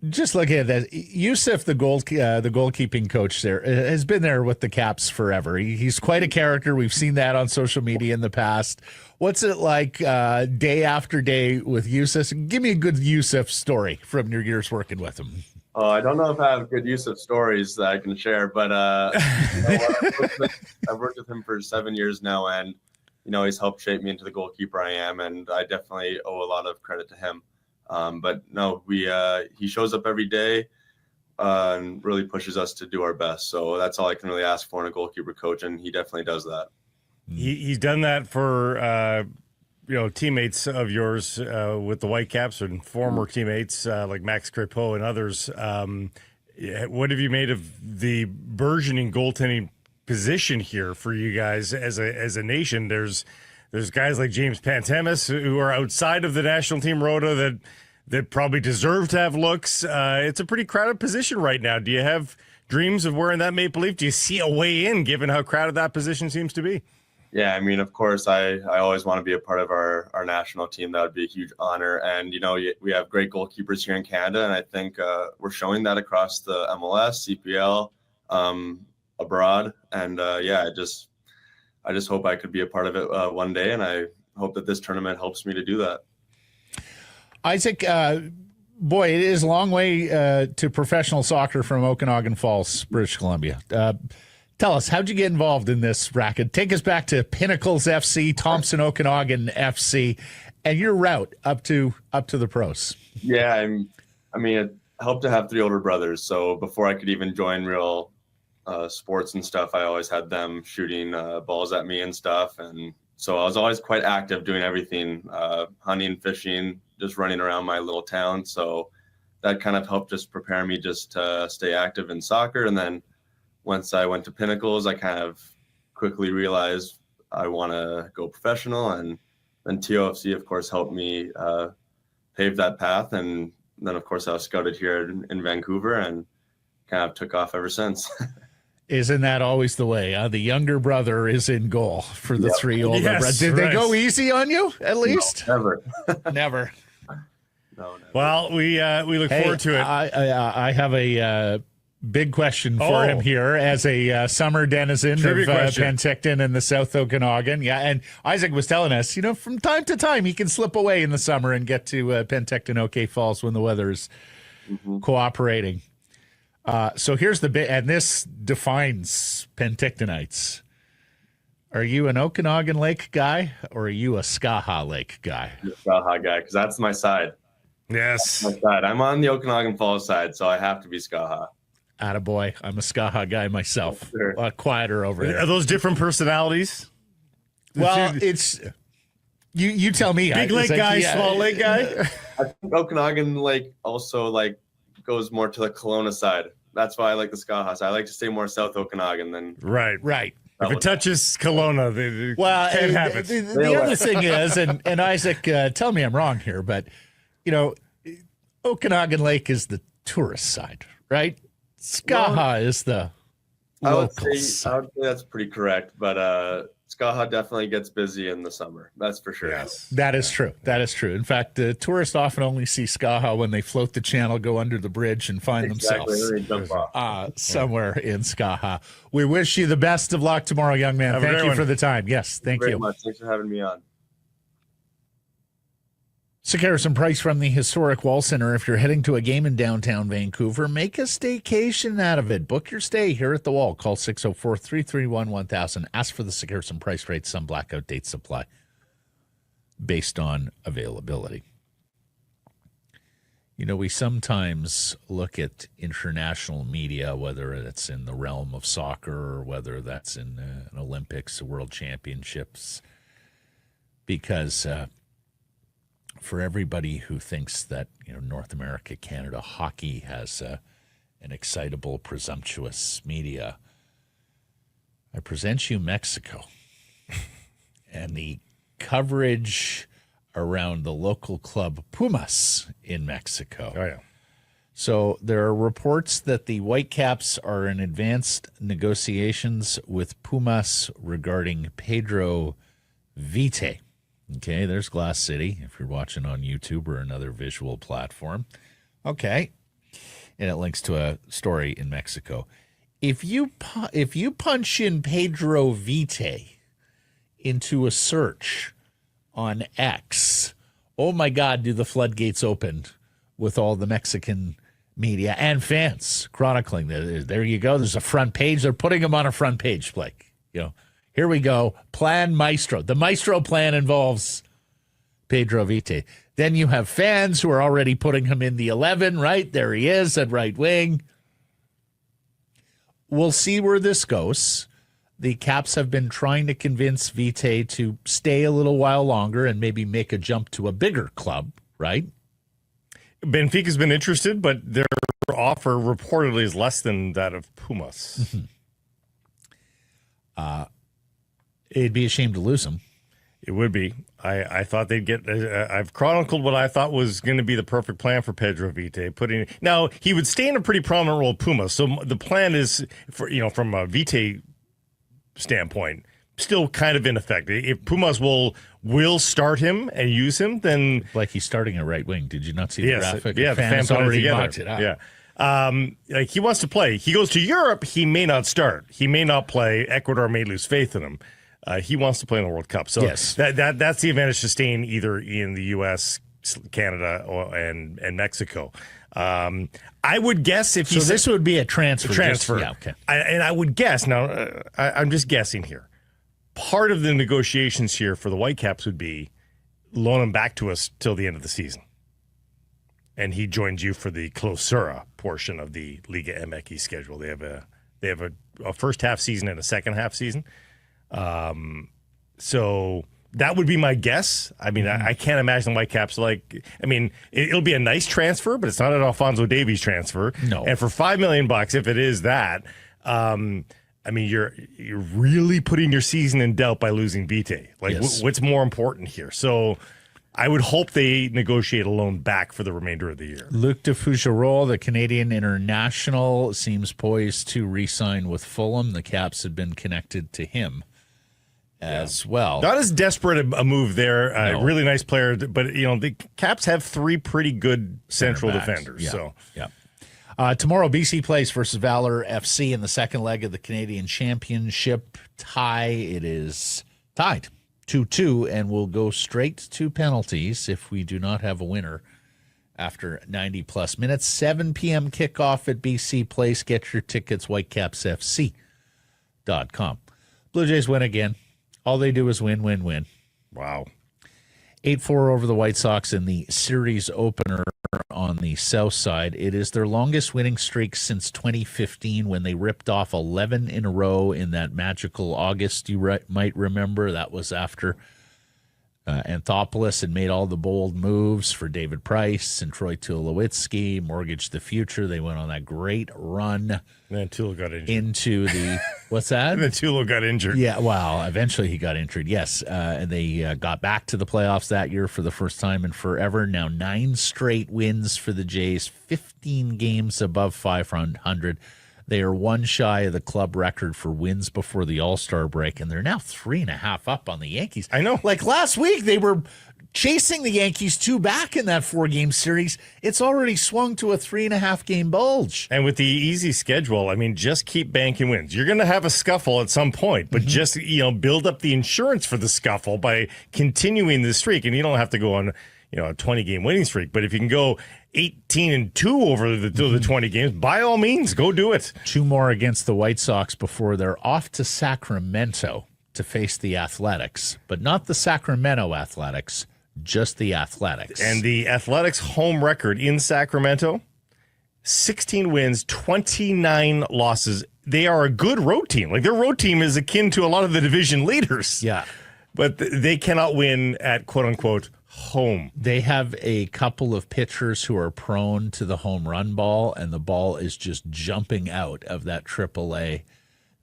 just looking at that, Yusuf, the goalkeeping coach there, has been there with the Caps forever. He's quite a character. We've seen that on social media in the past. What's it like day after day with Yusuf? Give me a good Yusuf story from your years working with him. Oh, I don't know if I have good Yusuf stories that I can share, but I've worked with him for 7 years now, and he's helped shape me into the goalkeeper I am, and I definitely owe a lot of credit to him. But no, he shows up every day and really pushes us to do our best. So that's all I can really ask for in a goalkeeper coach, and he definitely does that. He's done that for teammates of yours with the Whitecaps and former teammates like Max Crepeau and others. What have you made of the burgeoning goaltending position here for you guys as a nation? There's guys like James Pantemis who are outside of the national team rota that probably deserve to have looks. It's a pretty crowded position right now. Do you have dreams of wearing that maple leaf? Do you see a way in, given how crowded that position seems to be? Yeah, I mean, of course, I always want to be a part of our national team. That would be a huge honor. And, we have great goalkeepers here in Canada, and I think we're showing that across the MLS, CPL, abroad. And, I just hope I could be a part of it one day, and I hope that this tournament helps me to do that. Isaac, boy, it is a long way to professional soccer from Okanagan Falls, British Columbia. Tell us, how'd you get involved in this racket? Take us back to Pinnacles FC, Thompson Okanagan FC, and your route up to the pros. Yeah, I helped to have 3 older brothers, so before I could even join real sports and stuff, I always had them shooting balls at me and stuff, and so I was always quite active doing everything, hunting, fishing, just running around my little town. So that kind of helped just prepare me just to stay active in soccer. And then once I went to Pinnacles, I kind of quickly realized I want to go professional. And then TOFC, of course, helped me pave that path. And then, of course, I was scouted here in Vancouver and kind of took off ever since. Isn't that always the way? The younger brother is in goal for the 3 older brothers. Did they go easy on you, at least? No, never. Never. No, never. Well, we look forward to it. I have a big question for him here as a summer denizen of Penticton and the South Okanagan. Yeah, and Isaac was telling us, from time to time he can slip away in the summer and get to Penticton OK Falls when the weather's cooperating. So here's the bit, and this defines Pentictonites. Are you an Okanagan Lake guy or are you a Skaha Lake guy? I'm a Skaha guy, because that's my side. Yes. That's my side. I'm on the Okanagan Falls side, so I have to be Skaha. Attaboy. I'm a Skaha guy myself. Sure. A lot quieter over there. Are those different personalities? Well, it's you tell me. Big lake guy, small lake guy. I think Okanagan Lake also goes more to the Kelowna side. That's why I like the Skaha side. I like to stay more South Okanagan than right. If it touches Kelowna, they can't have it. The other thing is, and Isaac, tell me I'm wrong here, but Okanagan Lake is the tourist side, right? Skaha is the local side. I would say that's pretty correct, but Skaha definitely gets busy in the summer. That's for sure. Yes. That is true. In fact, tourists often only see Skaha when they float the channel, go under the bridge, and find themselves somewhere in Skaha. We wish you the best of luck tomorrow, young man. Thank you for the time. Yes, thank you. Very much. Thanks for having me on. Harrison Price from the historic Wall Center. If you're heading to a game in downtown Vancouver, make a staycation out of it. Book your stay here at the Wall. Call 604-331-1000. Ask for the Harrison Price rate. Some blackout dates supply based on availability. We sometimes look at international media, whether it's in the realm of soccer or whether that's in an Olympics, World Championships, because for everybody who thinks that North America, Canada hockey has an excitable, presumptuous media, I present you Mexico and the coverage around the local club Pumas in Mexico. Oh yeah. So there are reports that the Whitecaps are in advanced negotiations with Pumas regarding Pedro Vite. Okay, there's Glass City, if you're watching on YouTube or another visual platform. Okay, and it links to a story in Mexico. If you punch in Pedro Vite into a search on X, oh my God, do the floodgates open with all the Mexican media and fans chronicling. There you go. There's a front page. They're putting them on a front page, Blake. Here we go. Plan Maestro. The Maestro plan involves Pedro Vite. Then you have fans who are already putting him in the 11, right? There he is at right wing. We'll see where this goes. the Caps have been trying to convince Vite to stay a little while longer and maybe make a jump to a bigger club, right? Benfica's been interested, but their offer reportedly is less than that of Pumas. It'd be a shame to lose him. It would be. I thought they'd get. I've chronicled what I thought was going to be the perfect plan for Pedro Vite. Now he would stay in a pretty prominent role at Pumas. So the plan is, from a Vite standpoint, still kind of in effect. If Pumas will start him and use him, then Like he's starting a right wing. Did you not see the graphic? Yeah, the fans already mocked it up. Yeah. Like he wants to play. He goes to Europe. He may not start. He may not play. Ecuador may lose faith in him. He wants to play in the World Cup. So yes. That's the advantage to staying either in the U.S., Canada, and Mexico. I would guess if this would be a transfer. Yeah, okay. And I would guess now. I'm just guessing here. Part of the negotiations here for the Whitecaps would be loan him back to us till the end of the season, and he joins you for the Clausura portion of the Liga MX schedule. They have a first half season and a second half season. So that would be my guess. I mean, I can't imagine the Whitecaps it'll be a nice transfer, but it's not an Alphonso Davies transfer. No. And for $5 million, if it is that, you're really putting your season in doubt by losing Vite. Yes. What's more important here? So I would hope they negotiate a loan back for the remainder of the year. Luc de Fougerolles, the Canadian international, seems poised to re-sign with Fulham. The Caps have been connected to him as well. Not as desperate a move there. No. Really nice player, but the Caps have three pretty good central defenders. Yeah. So yeah. Tomorrow, BC plays versus Valour FC in the second leg of the Canadian Championship tie. It is tied 2-2, and we'll go straight to penalties if we do not have a winner after 90-plus minutes. 7 p.m. kickoff at BC Place. Get your tickets, whitecapsfc.com. Blue Jays win again. All they do is win, win, win. Wow. 8-4 over the White Sox in the series opener on the south side. It is their longest winning streak since 2015 when they ripped off 11 in a row in that magical August. You might remember that was after Anthopoulos had made all the bold moves for David Price and Troy Tulowitzki, mortgaged the future. They went on that great run. And then Tulo got injured. Into the, what's that? And then Tulo got injured. Yeah, well, eventually he got injured, yes. And they got back to the playoffs that year for the first time in forever. Now 9 straight wins for the Jays, 15 games above 500. They are one shy of the club record for wins before the All-Star break, and they're now 3.5 up on the Yankees. I know. Like last week, they were chasing the Yankees 2 back in that 4-game series. It's already swung to a 3.5-game bulge. And with the easy schedule, just keep banking wins. You're going to have a scuffle at some point, but just build up the insurance for the scuffle by continuing the streak. And you don't have to go on a 20-game winning streak. But if you can go 18-2 over the 20 games, by all means, go do it. 2 more against the White Sox before they're off to Sacramento to face the Athletics, but not the Sacramento Athletics, just the Athletics. And the Athletics' home record in Sacramento, 16 wins, 29 losses. They are a good road team. Like their road team is akin to a lot of the division leaders. Yeah. But they cannot win at quote-unquote home. They have a couple of pitchers who are prone to the home run ball, and the ball is just jumping out of that AAA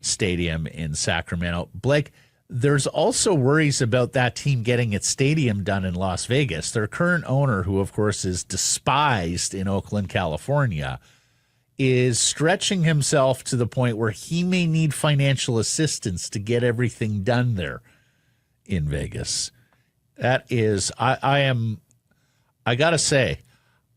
stadium in Sacramento. Blake, there's also worries about that team getting its stadium done in Las Vegas. Their current owner, who of course is despised in Oakland, California, is stretching himself to the point where he may need financial assistance to get everything done there in Vegas. That is, I got to say,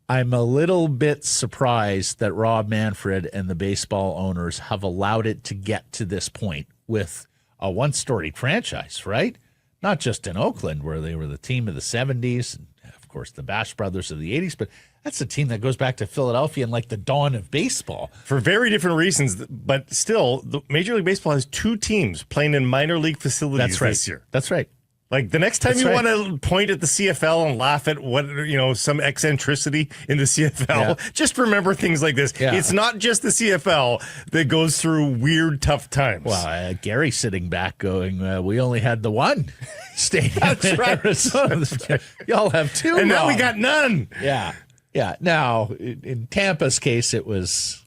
I'm a little bit surprised that Rob Manfred and the baseball owners have allowed it to get to this point with a once-storied franchise, right? Not just in Oakland, where they were the team of the 70s, and of course the Bash Brothers of the 80s, but that's a team that goes back to Philadelphia and like the dawn of baseball. For very different reasons, but still, the Major League Baseball has 2 teams playing in minor league facilities this year. That's right. Like the next time That's you right. want to point at the CFL and laugh at what, some eccentricity in the CFL, just remember things like this. Yeah. It's not just the CFL that goes through weird, tough times. Well, Gary sitting back going, we only had the one stadium That's in right. Arizona. Y'all have two and now we got none. Yeah. Yeah. Now, in Tampa's case, it was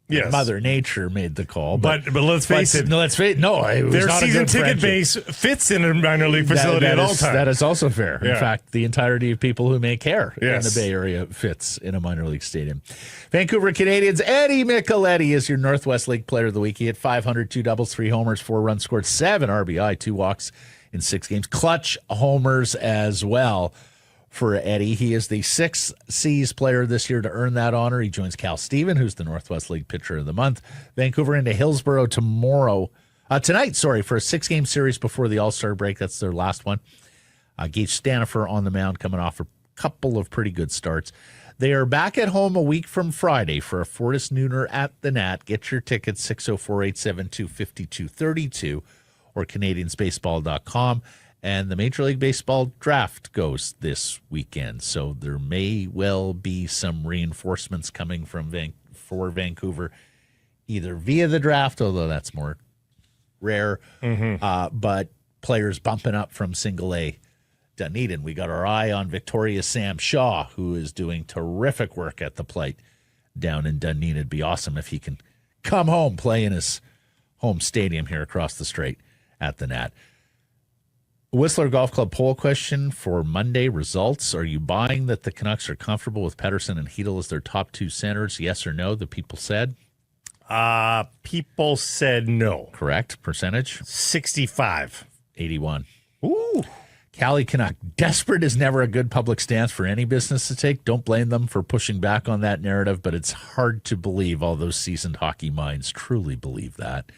Yes. Mother Nature made the call. But let's face it. No, it was Their not a season good ticket friendship. base fits in a minor league facility at all times. That is also fair. In Yeah. fact, the entirety of people who may care in Yes. the Bay Area fits in a minor league stadium. Vancouver Canadians, Eddie Micheletti is your Northwest League Player of the Week. He had 500, 2 doubles, 3 homers, 4 runs scored, 7 RBI, 2 walks in 6 games. Clutch homers as well for Eddie. He is the 6th C's player this year to earn that honor. He joins Cal Steven, who's the Northwest League Pitcher of the Month. Vancouver into Hillsborough tonight, for a 6-game series before the All-Star break. That's their last one. Gage Stanifer on the mound, coming off a couple of pretty good starts. They are back at home a week from Friday for a Fortis Nooner at the Nat. Get your tickets, 604-872-5232 or CanadiansBaseball.com. And the Major League Baseball draft goes this weekend, so there may well be some reinforcements coming for Vancouver, either via the draft, although that's more rare, but players bumping up from Single A Dunedin. We got our eye on Victoria's Sam Shaw, who is doing terrific work at the plate down in Dunedin. It'd be awesome if he can come home, play in his home stadium here across the strait at the Nat. Whistler Golf Club poll question for Monday results. Are you buying that the Canucks are comfortable with Pettersson and Hedl as their top 2 centers? Yes or no, the people said. People said no. Correct. Percentage? 65. 81. Ooh. Cali Canuck. Desperate is never a good public stance for any business to take. Don't blame them for pushing back on that narrative, but it's hard to believe all those seasoned hockey minds truly believe that.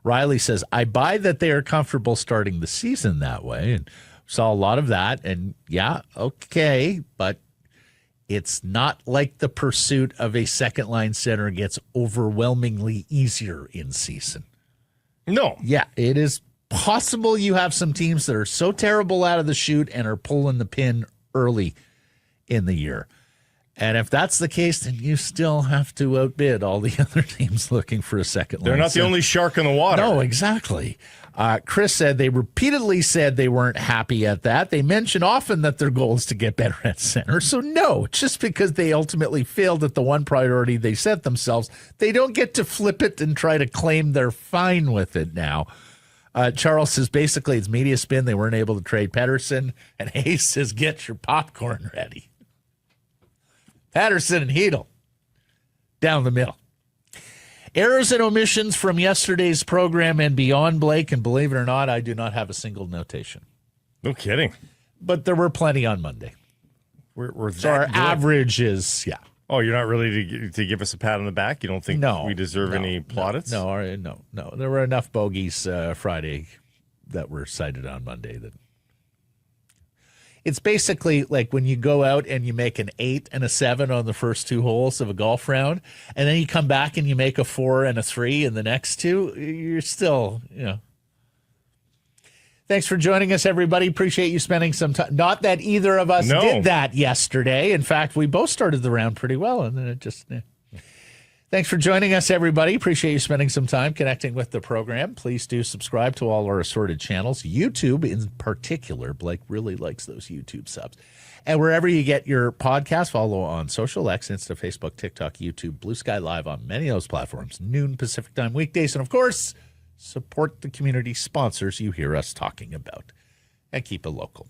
Riley says, I buy that they are comfortable starting the season that way, and saw a lot of that. And yeah, okay, but it's not like the pursuit of a second line center gets overwhelmingly easier in season. No. Yeah, it is possible you have some teams that are so terrible out of the chute and are pulling the pin early in the year. And if that's the case, then you still have to outbid all the other teams looking for a second line. They're not the only shark in the water. No, exactly. Chris said they repeatedly said they weren't happy at that. They mention often that their goal is to get better at center. So no, just because they ultimately failed at the one priority they set themselves, they don't get to flip it and try to claim they're fine with it now. Charles says basically it's media spin. They weren't able to trade Pettersson. And Hayes says, get your popcorn ready. Pettersson and Hedl down the middle. Errors and omissions from yesterday's program and beyond, Blake, and believe it or not, I do not have a single notation. No kidding. But there were plenty on Monday. We're So our average is, yeah. Oh, you're not really to give us a pat on the back? You don't think we deserve any plaudits? No. There were enough bogeys Friday that were cited on Monday that it's basically like when you go out and you make an 8 and a 7 on the first 2 holes of a golf round, and then you come back and you make a 4 and a 3 in the next 2, you're still, Thanks for joining us, everybody. Appreciate you spending some time. Not that either of us did that yesterday. In fact, we both started the round pretty well, and then it just... Thanks for joining us, everybody. Appreciate you spending some time connecting with the program. Please do subscribe to all our assorted channels. YouTube in particular. Blake really likes those YouTube subs. And wherever you get your podcast, follow on social, X, Insta, Facebook, TikTok, YouTube, Blue Sky Live on many of those platforms, noon Pacific time weekdays. And, of course, support the community sponsors you hear us talking about. And keep it local.